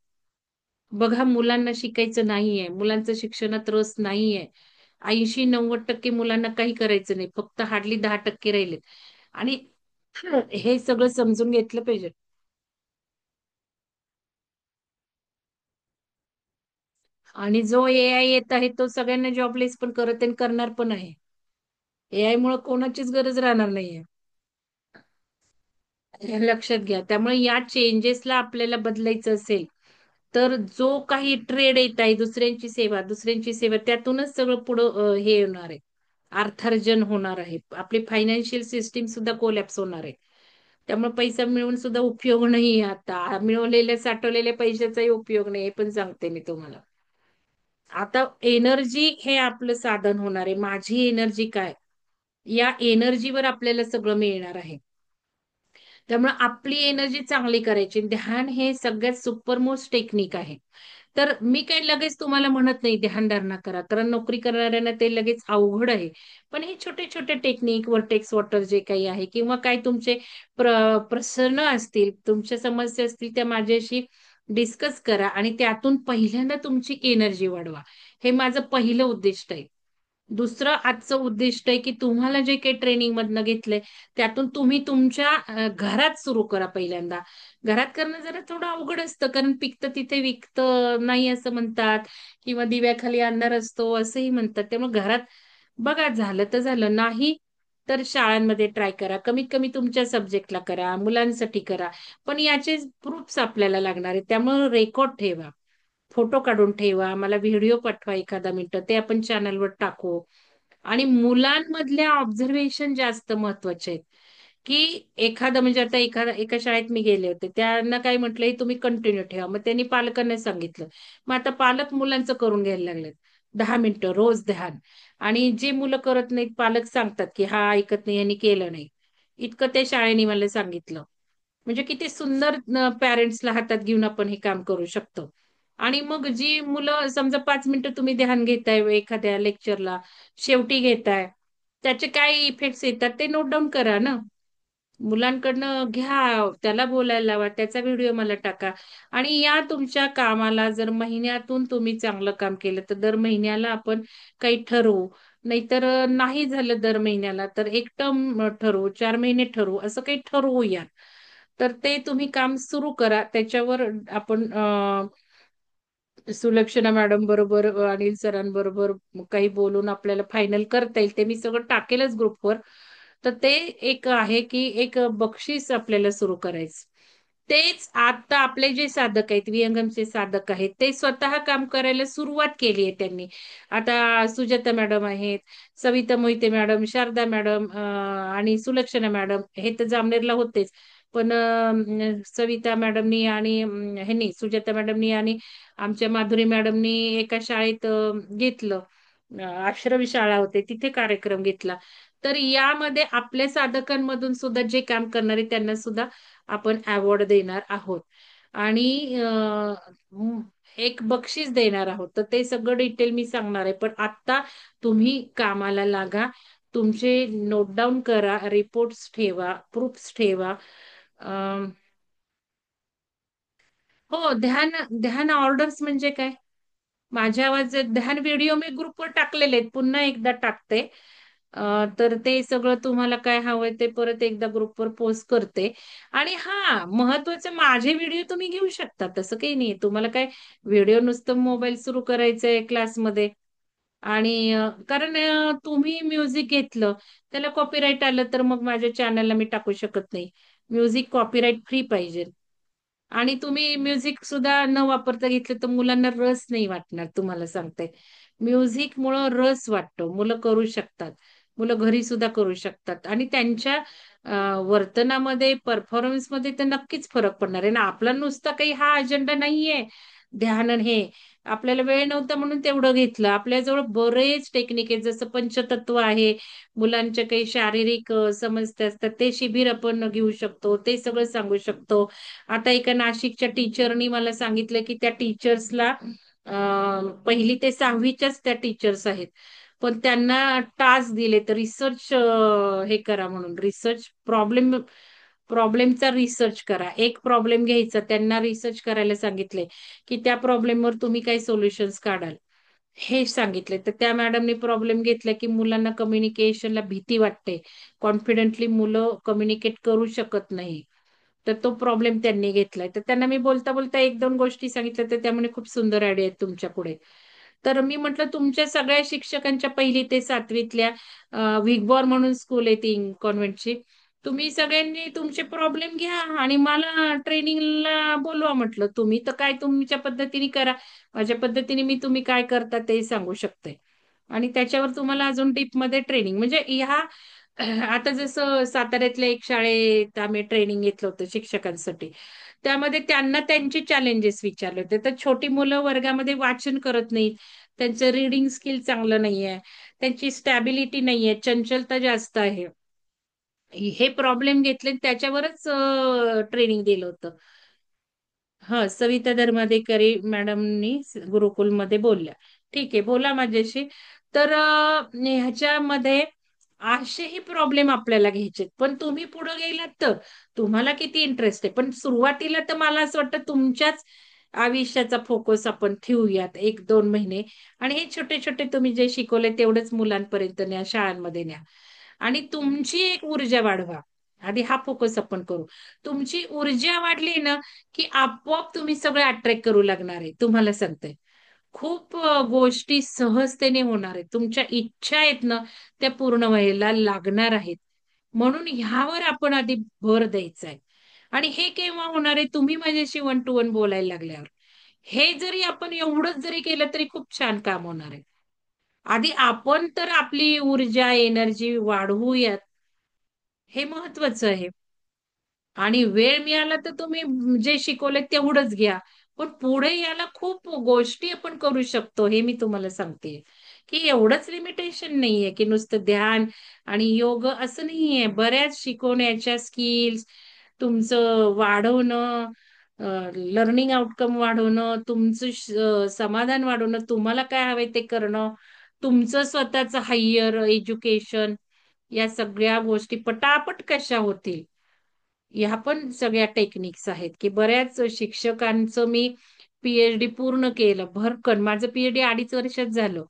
बघा मुलांना शिकायचं नाहीये. मुलांचं शिक्षणात रस नाहीये. 80-90% मुलांना काही करायचं नाही. फक्त हार्डली 10% राहिलेत. आणि हे सगळं समजून घेतलं पाहिजे. आणि जो एआय येत आहे तो सगळ्यांना जॉबलेस पण करत आहे आणि करणार पण आहे. एआय मुळे कोणाचीच गरज राहणार नाहीये. हे लक्षात घ्या. त्यामुळे या चेंजेसला आपल्याला बदलायचं असेल, तर जो काही ट्रेड येत आहे, दुसऱ्यांची सेवा त्यातूनच सगळं पुढं हे होणार आहे. अर्थार्जन होणार आहे. आपली फायनान्शियल सिस्टीम सुद्धा कोलॅप्स होणार आहे. त्यामुळे पैसा मिळवून सुद्धा उपयोग नाही आता. मिळवलेल्या, साठवलेल्या पैशाचाही उपयोग नाही, हे पण सांगते मी तुम्हाला. आता एनर्जी हे आपलं साधन होणार आहे. माझी एनर्जी काय? या एनर्जीवर आपल्याला सगळं मिळणार आहे. त्यामुळे आपली एनर्जी चांगली करायची. ध्यान हे सगळ्यात सुपरमोस्ट टेक्निक आहे. तर मी काही लगेच तुम्हाला म्हणत नाही ध्यानधारणा करा. कारण नोकरी करणाऱ्यांना ते लगेच अवघड आहे. पण हे छोटे-छोटे टेक्निक, वर्टेक्स वॉटर जे काही आहे किंवा काही तुमचे प्रश्न असतील, तुमच्या समस्या असतील त्या माझ्याशी डिस्कस करा आणि त्यातून पहिल्यांदा तुमची एनर्जी वाढवा. हे माझं पहिलं उद्दिष्ट आहे. दुसरं आजचं उद्दिष्ट आहे, की तुम्हाला जे काही ट्रेनिंगमधनं घेतलंय, त्यातून तुम्ही तुमच्या घरात सुरू करा पहिल्यांदा. घरात करणं जरा थोडं अवघड असतं, कारण पिकतं तिथे विकतं नाही असं म्हणतात किंवा दिव्याखाली अंधार असतो असंही म्हणतात. त्यामुळे घरात बघा झालं तर झालं, नाही तर शाळांमध्ये ट्राय करा. कमीत कमी तुमच्या सब्जेक्टला करा, मुलांसाठी करा. पण याचे प्रूफ्स आपल्याला लागणार आहेत. त्यामुळे रेकॉर्ड ठेवा. फोटो काढून ठेवा. मला व्हिडिओ पाठवा एखादा मिनिटं. ते आपण चॅनलवर टाकू. आणि मुलांमधल्या ऑब्झर्वेशन जास्त महत्वाचे आहेत. की एखादं म्हणजे आता एका शाळेत मी गेले होते. त्यांना काय म्हटलंय तुम्ही कंटिन्यू ठेवा. मग त्यांनी पालकांना सांगितलं. मग आता पालक मुलांचं करून घ्यायला लागलेत. 10 मिनिटं रोज ध्यान. आणि जे मुलं करत नाहीत पालक सांगतात की हा ऐकत नाही यांनी केलं नाही. इतकं त्या शाळेने मला सांगितलं. म्हणजे किती सुंदर पॅरेंट्सला हातात घेऊन आपण हे काम करू शकतो. आणि मग जी मुलं समजा 5 मिनिटं तुम्ही ध्यान घेताय एखाद्या लेक्चरला, शेवटी घेताय, त्याचे काय इफेक्ट्स येतात ते नोट डाऊन करा ना. मुलांकडनं घ्या, त्याला बोलायला लावा, त्याचा व्हिडिओ मला टाका. आणि या तुमच्या कामाला जर महिन्यातून तुम्ही चांगलं काम केलं, तर दर महिन्याला आपण काही ठरवू. नाहीतर नाही झालं दर महिन्याला, तर एक टर्म ठरवू, 4 महिने ठरवू, असं काही ठरवूया. तर ते तुम्ही काम सुरू करा. त्याच्यावर आपण सुलक्षणा मॅडम बरोबर, अनिल सरांबरोबर काही बोलून आपल्याला फायनल करता येईल. ते मी सगळं टाकेलच ग्रुपवर. तर ते एक आहे, की एक बक्षीस आपल्याला सुरू करायचं. तेच आता आपले जे साधक आहेत, विहंगमचे साधक आहेत, ते स्वतः काम करायला सुरुवात केली आहे त्यांनी. आता सुजाता मॅडम आहेत, सविता मोहिते मॅडम, शारदा मॅडम आणि सुलक्षणा मॅडम हे तर जामनेरला होतेच. पण सविता मॅडमनी आणि ह्यांनी सुजाता मॅडमनी आणि आमच्या माधुरी मॅडमनी एका शाळेत घेतलं. आश्रम शाळा होते तिथे कार्यक्रम घेतला. तर यामध्ये आपल्या साधकांमधून सुद्धा जे काम करणारे त्यांना सुद्धा आपण अवॉर्ड देणार आहोत. आणि एक बक्षीस देणार आहोत. तर ते सगळं डिटेल मी सांगणार आहे. पण आता तुम्ही कामाला लागा. तुमचे नोट डाऊन करा, रिपोर्ट्स ठेवा, प्रूफ्स ठेवा. हो, ध्यान ध्यान ऑर्डर्स म्हणजे काय? माझ्या आवाजात ध्यान व्हिडिओ मी ग्रुपवर टाकलेले आहेत, पुन्हा एकदा टाकते. तर ते सगळं तुम्हाला काय हवंय ते परत एकदा ग्रुपवर पोस्ट करते. आणि हा महत्वाचं, माझे व्हिडिओ तुम्ही घेऊ शकता, तसं काही नाही. तुम्हाला काय व्हिडिओ नुसतं मोबाईल सुरू करायचंय क्लासमध्ये, आणि कारण तुम्ही म्युझिक घेतलं, त्याला कॉपीराईट आलं तर मग माझ्या चॅनलला मी टाकू शकत नाही. म्युझिक कॉपीराईट फ्री पाहिजे. आणि तुम्ही म्युझिक सुद्धा न वापरता घेतलं तर मुलांना रस नाही वाटणार, तुम्हाला सांगते. म्युझिकमुळं रस वाटतो, मुलं करू शकतात. मुलं घरी सुद्धा करू शकतात आणि त्यांच्या वर्तनामध्ये, परफॉर्मन्समध्ये तर नक्कीच फरक पडणार आहे ना. आपला नुसता काही हा अजेंडा नाहीये ध्यान आणि हे. आपल्याला वेळ नव्हता म्हणून तेवढं घेतलं. आपल्याजवळ बरेच टेक्निक आहे, जसं पंचतत्व आहे. मुलांच्या काही शारीरिक समस्या असतात, ते शिबिर आपण घेऊ शकतो, ते सगळं सांगू शकतो. आता एका नाशिकच्या टीचरनी मला सांगितलं की त्या टीचर्सला 1ली ते 6वीच्याच त्या टीचर्स आहेत. पण त्यांना टास्क दिले तर रिसर्च हे करा म्हणून, रिसर्च प्रॉब्लेमचा रिसर्च करा. एक प्रॉब्लेम घ्यायचा, त्यांना रिसर्च करायला सांगितले की त्या प्रॉब्लेमवर तुम्ही काय सोल्युशन्स काढाल, हे सांगितले. तर त्या मॅडमनी प्रॉब्लेम घेतला की मुलांना कम्युनिकेशनला भीती वाटते, कॉन्फिडेंटली मुलं कम्युनिकेट करू शकत नाही. तर तो प्रॉब्लेम त्यांनी घेतलाय. तर त्यांना मी बोलता बोलता 1-2 गोष्टी सांगितल्या, तर त्यामुळे खूप सुंदर आयडिया आहेत तुमच्या पुढे. तर मी म्हटलं तुमच्या सगळ्या शिक्षकांच्या 1ली ते 7वीतल्या विगबॉर म्हणून स्कूल आहे ती कॉन्व्हेंटची. तुम्ही सगळ्यांनी तुमचे प्रॉब्लेम घ्या आणि मला ट्रेनिंगला बोलवा म्हटलं. तुम्ही तर काय तुमच्या पद्धतीने करा. माझ्या पद्धतीने मी तुम्ही काय करता ते सांगू शकते. आणि त्याच्यावर तुम्हाला अजून डीपमध्ये ट्रेनिंग म्हणजे ह्या आता जसं साताऱ्यातल्या एक शाळेत आम्ही ट्रेनिंग घेतलं होतं शिक्षकांसाठी. त्यामध्ये त्यांना त्यांचे चॅलेंजेस विचारले होते. तर छोटी मुलं वर्गामध्ये वाचन करत नाहीत. त्यांचं रीडिंग स्किल चांगलं नाहीये. त्यांची स्टॅबिलिटी नाहीये. चंचलता जास्त आहे. हे प्रॉब्लेम घेतले त्याच्यावरच ट्रेनिंग दिलं होतं. सविता धर्माधिकारी मॅडमनी गुरुकुलमध्ये बोलल्या. ठीक आहे, बोला माझ्याशी. तर ह्याच्यामध्ये असेही प्रॉब्लेम आपल्याला घ्यायचे, पण तुम्ही पुढे गेलात तर तुम्हाला किती इंटरेस्ट आहे. पण सुरुवातीला तर मला असं वाटतं तुमच्याच आयुष्याचा फोकस आपण ठेवूयात 1-2 महिने. आणि हे छोटे छोटे तुम्ही जे शिकवले तेवढेच मुलांपर्यंत न्या, शाळांमध्ये न्या. आणि तुमची एक ऊर्जा वाढवा. आधी हा फोकस आपण करू. तुमची ऊर्जा वाढली ना, की आपोआप तुम्ही सगळे अट्रॅक्ट करू लागणार आहे. तुम्हाला सांगते. खूप गोष्टी सहजतेने होणार आहेत. तुमच्या इच्छा आहेत ना, त्या पूर्ण व्हायला लागणार आहेत. म्हणून ह्यावर आपण आधी भर द्यायचा आहे. आणि हे केव्हा होणार आहे? तुम्ही माझ्याशी 1 to 1 बोलायला लागल्यावर. हे जरी आपण एवढंच जरी केलं तरी खूप छान काम होणार आहे. आधी आपण तर आपली ऊर्जा, एनर्जी वाढवूयात. हे महत्वाचं आहे. आणि वेळ मिळाला तर तुम्ही जे शिकवलंय तेवढंच घ्या. पण पुढे याला खूप गोष्टी आपण करू शकतो, हे मी तुम्हाला सांगते. की एवढंच लिमिटेशन नाहीये, की नुसतं ध्यान आणि योग असं नाहीये. बऱ्याच शिकवण्याच्या स्किल्स तुमचं वाढवणं, लर्निंग आउटकम वाढवणं, तुमचं समाधान वाढवणं, तुम्हाला काय हवंय ते करणं, तुमचं स्वतःचं हायर एज्युकेशन, या सगळ्या गोष्टी पटापट कशा होतील, ह्या पण सगळ्या टेक्निक्स आहेत. की बऱ्याच शिक्षकांचं मी पीएचडी पूर्ण केलं भरकन. माझं पीएचडी 2.5 वर्षात झालं,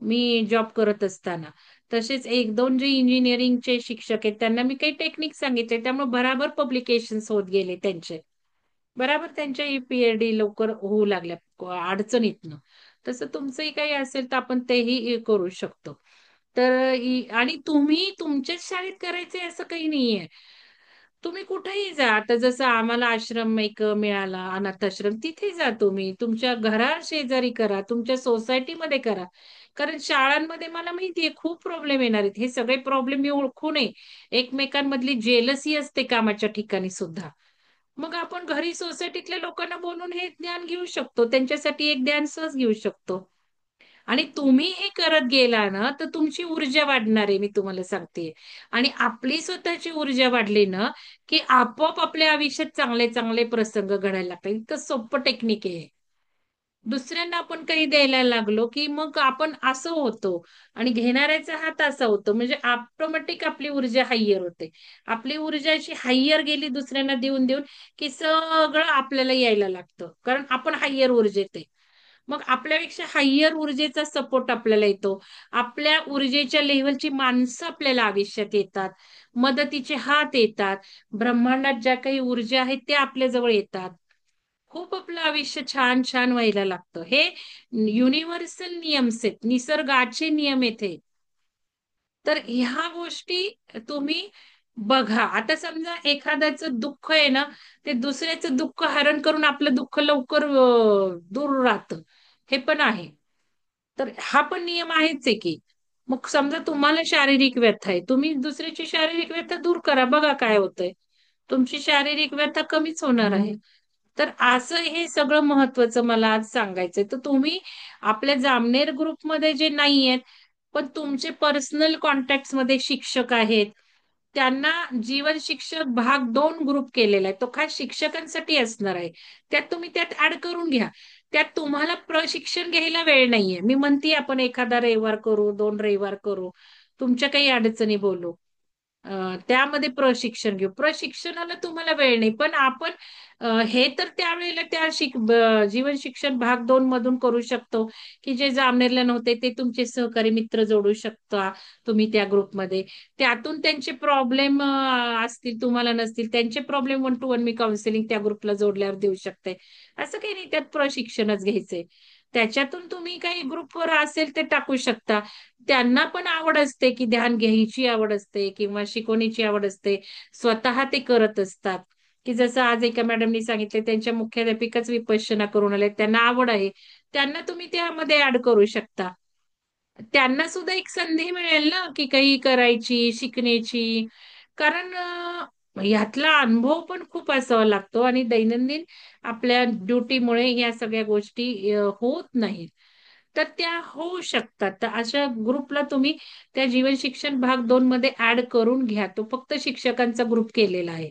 मी जॉब करत असताना. तसेच 1-2 जे इंजिनिअरिंगचे शिक्षक आहेत त्यांना मी काही टेक्निक सांगितले, त्यामुळे भराभर पब्लिकेशन्स होत गेले त्यांचे. बराबर त्यांच्या पीएचडी लवकर होऊ लागल्या अडचणीतनं. तसं तुमचंही काही असेल तर आपण तेही करू शकतो. तर आणि तुम्ही तुमच्याच शाळेत करायचंय असं काही नाहीये. तुम्ही कुठेही जा. आता जसं आम्हाला आश्रम एक मिळाला, अनाथ आश्रम, तिथे जा तुम्ही. तुमच्या घरा शेजारी करा, तुमच्या सोसायटीमध्ये करा. कारण शाळांमध्ये मला माहितीये खूप प्रॉब्लेम येणार आहेत. हे सगळे प्रॉब्लेम मी ओळखू नये. एकमेकांमधली जेलसी असते कामाच्या ठिकाणी सुद्धा. मग आपण घरी सोसायटीतल्या लोकांना बोलून हे ज्ञान घेऊ शकतो. त्यांच्यासाठी एक ज्ञान सहज घेऊ शकतो. आणि तुम्ही हे करत गेला ना, तर तुमची ऊर्जा वाढणार आहे, मी तुम्हाला सांगते. आणि आपली स्वतःची ऊर्जा वाढली ना, की आपोआप आपल्या आयुष्यात चांगले चांगले प्रसंग घडायला लागतात. इतकं सोपं टेक्निक आहे. दुसऱ्यांना आपण काही द्यायला लागलो की मग आपण असं होतो आणि घेणाऱ्याचा हात असा होतो, म्हणजे ऑटोमॅटिक आपली ऊर्जा हायर होते. आपली ऊर्जा अशी हायर गेली दुसऱ्यांना देऊन देऊन की सगळं आपल्याला यायला लागतं, कारण आपण हायर ऊर्जेत आहे. मग आपल्यापेक्षा हायर ऊर्जेचा सपोर्ट आपल्याला येतो. आपल्या ऊर्जेच्या लेव्हलची माणसं आपल्याला आयुष्यात येतात, मदतीचे हात येतात, ब्रह्मांडात ज्या काही ऊर्जा आहेत त्या आपल्या जवळ येतात. खूप आपलं आयुष्य छान छान व्हायला लागतं. हे युनिव्हर्सल नियम्स आहेत, निसर्गाचे नियम आहेत हे. तर ह्या गोष्टी तुम्ही बघा. आता समजा एखाद्याचं दुःख आहे ना, ते दुसऱ्याचं दुःख हरण करून आपलं दुःख लवकर दूर राहतं, हे पण आहे. तर हा पण नियम आहेच आहे की. मग समजा तुम्हाला शारीरिक व्यथा आहे, तुम्ही दुसऱ्याची शारीरिक व्यथा दूर करा, बघा काय होतंय. तुमची शारीरिक व्यथा कमीच होणार आहे. तर असं हे सगळं महत्वाचं मला आज सांगायचंय. तर तुम्ही आपल्या जामनेर ग्रुपमध्ये जे नाही आहेत, पण तुमचे पर्सनल कॉन्टॅक्ट मध्ये शिक्षक आहेत, त्यांना जीवन शिक्षक भाग 2 ग्रुप केलेला आहे. तो खास शिक्षकांसाठी असणार आहे. त्यात ऍड करून घ्या. त्यात तुम्हाला प्रशिक्षण घ्यायला वेळ नाहीये. मी म्हणते आपण एखादा रविवार करू, 2 रविवार करू. तुमच्या काही अडचणी बोलू. त्यामध्ये प्रशिक्षण घेऊ. प्रशिक्षणाला तुम्हाला वेळ नाही, पण आपण हे तर त्यावेळेला जीवन शिक्षण भाग 2 मधून करू शकतो, की जे जामनेरला नव्हते ते तुमचे सहकारी मित्र जोडू शकता तुम्ही त्या ग्रुपमध्ये. त्यातून त्यांचे प्रॉब्लेम असतील, तुम्हाला नसतील त्यांचे प्रॉब्लेम 1 to 1 मी काउन्सिलिंग त्या ग्रुपला जोडल्यावर देऊ शकते. असं काही नाही, त्यात प्रशिक्षणच घ्यायचंय. त्याच्यातून तुम्ही काही ग्रुपवर असेल ते टाकू शकता. त्यांना पण आवड असते की ध्यान घ्यायची आवड असते किंवा शिकवणीची आवड असते, स्वतः ते करत असतात. की जसं आज एका मॅडमनी सांगितले, त्यांच्या मुख्याध्यापिकाच विपश्यना करून आले, त्यांना आवड आहे. त्यांना तुम्ही त्यामध्ये ऍड करू शकता. त्यांना सुद्धा एक संधी मिळेल ना की काही करायची, शिकण्याची. कारण ह्यातला अनुभव पण खूप असावा लागतो आणि दैनंदिन आपल्या ड्युटीमुळे या सगळ्या गोष्टी होत नाहीत. तर त्या होऊ शकतात. तर अशा ग्रुपला तुम्ही त्या जीवन शिक्षण भाग 2 मध्ये ऍड करून घ्या. तो फक्त शिक्षकांचा ग्रुप केलेला आहे.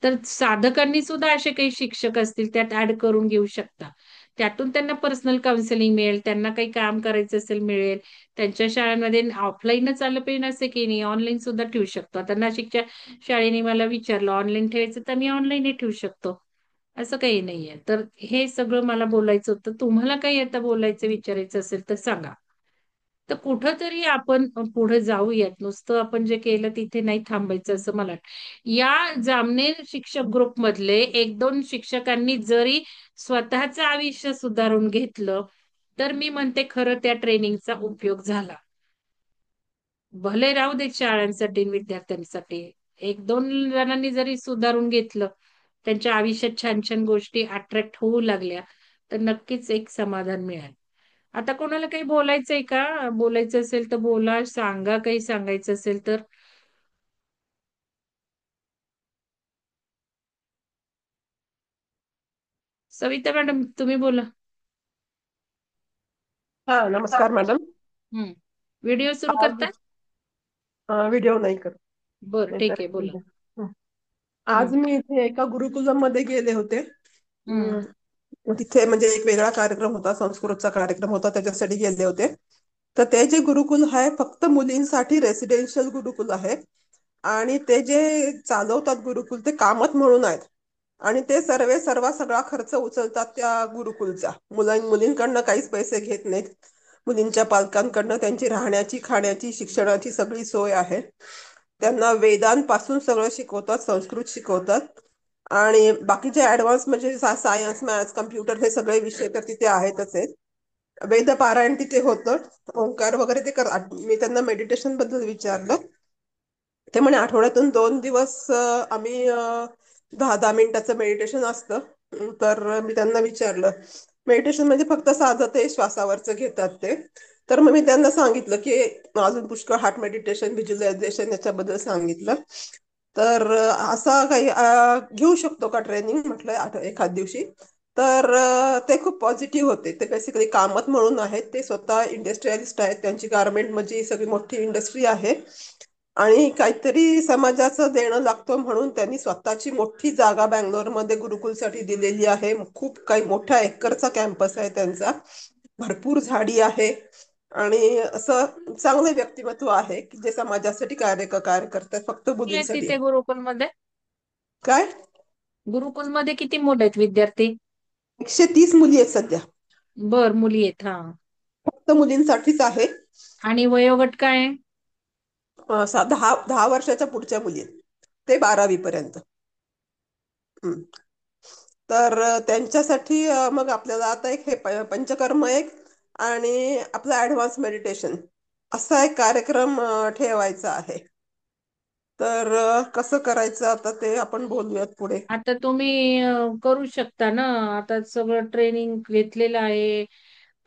तर साधकांनी सुद्धा असे काही शिक्षक असतील त्यात ऍड करून घेऊ शकता. त्यातून त्यांना पर्सनल काउन्सिलिंग मिळेल, त्यांना काही काम करायचं असेल मिळेल. त्यांच्या शाळांमध्ये ऑफलाईनच आलं पाहिजे असं की नाही, ऑनलाईन सुद्धा ठेवू शकतो. आता नाशिकच्या शाळेने मला विचारलं ऑनलाईन ठेवायचं, तर मी ऑनलाईनही ठेवू शकतो. असं काही नाहीये. तर हे सगळं मला बोलायचं होतं. तुम्हाला काही आता बोलायचं, विचारायचं असेल तर सांगा. तर कुठंतरी आपण पुढे जाऊयात. नुसतं आपण जे केलं तिथे नाही थांबायचं असं मला वाटतं. या जामनेर शिक्षक ग्रुप मधले 1-2 शिक्षकांनी जरी स्वतःचं आयुष्य सुधारून घेतलं, तर मी म्हणते खरं त्या ट्रेनिंगचा उपयोग झाला. भले राहू दे शाळांसाठी आणि विद्यार्थ्यांसाठी. 1-2 जणांनी जरी सुधारून घेतलं, त्यांच्या आयुष्यात छान छान गोष्टी अट्रॅक्ट होऊ लागल्या, तर नक्कीच एक समाधान मिळेल. आता कोणाला काही बोलायचंय का? बोलायचं असेल तर बोला, सांगा, काही सांगायचं असेल तर. सविता मॅडम तुम्ही बोला. हा, नमस्कार मॅडम. हम्म. व्हिडिओ सुरू आज करता? व्हिडिओ नाही करत. बरं, नाही ठीक तर आहे, बोला. हं. आज हम्म. मी इथे एका गुरुकुलम मध्ये गेले होते. हम्म. तिथे म्हणजे एक वेगळा कार्यक्रम होता, संस्कृतचा कार्यक्रम होता, त्याच्यासाठी गेले होते. तर ते जे गुरुकुल आहे फक्त मुलींसाठी रेसिडेन्शियल गुरुकुल आहे. आणि ते जे चालवतात गुरुकुल ते कामत म्हणून आहेत. आणि ते सगळा खर्च उचलतात त्या गुरुकुलचा. मुलींकडनं काहीच पैसे घेत नाहीत. मुलींच्या पालकांकडनं त्यांची राहण्याची, खाण्याची, शिक्षणाची सगळी सोय आहे. त्यांना वेदांपासून सगळं शिकवतात, संस्कृत शिकवतात. आणि बाकीचे ऍडव्हान्स म्हणजे सायन्स, मॅथ्स, कम्प्युटर हे सगळे विषय तर तिथे आहेतच आहेत. वेद पारायण तिथे होतं, ओंकार वगैरे ते करतात. मी त्यांना मेडिटेशन बद्दल विचारलं. ते म्हणे आठवड्यातून 2 दिवस आम्ही 10-10 मिनिटाचं मेडिटेशन असतं. तर मी त्यांना विचारलं, मेडिटेशन म्हणजे फक्त साधं ते श्वासावरचं घेतात ते. तर मग मी त्यांना सांगितलं की अजून पुष्कळ हार्ट मेडिटेशन, व्हिज्युअलायझेशन याच्याबद्दल सांगितलं. तर असा काही घेऊ शकतो का ट्रेनिंग म्हटलं एखाद दिवशी. तर ते खूप पॉझिटिव्ह होते. ते बेसिकली कामत म्हणून आहेत, ते स्वतः इंडस्ट्रियलिस्ट आहेत, त्यांची गारमेंट म्हणजे सगळी मोठी इंडस्ट्री आहे. आणि काहीतरी समाजाचं देणं लागतं म्हणून त्यांनी स्वतःची मोठी जागा बँगलोरमध्ये गुरुकुलसाठी दिलेली आहे. खूप काही मोठ्या एकरचा कॅम्पस आहे त्यांचा. भरपूर झाडी आहे आणि असं चांगलं व्यक्तिमत्व आहे की जे समाजासाठी कार्य करतात फक्त किती आहे मुलींसाठी. तिथे गुरुकुलमध्ये? काय? गुरुकुलमध्ये किती मुलं आहेत विद्यार्थी? 130 मुली आहेत सध्या. बर, मुली आहेत, हा. फक्त मुलींसाठीच आहे. आणि वयोगट काय आहे? 10 वर्षाच्या पुढच्या मुली आहेत. ते 12वी पर्यंत. हम्म. तर त्यांच्यासाठी मग आपल्याला आता एक हे पंचकर्म एक आणि आपलं ऍडव्हान्स मेडिटेशन असा एक कार्यक्रम ठेवायचा आहे. तर कसं करायचं आता ते आपण बोलूयात पुढे. आता तुम्ही करू शकता ना, आता सगळं ट्रेनिंग घेतलेलं आहे.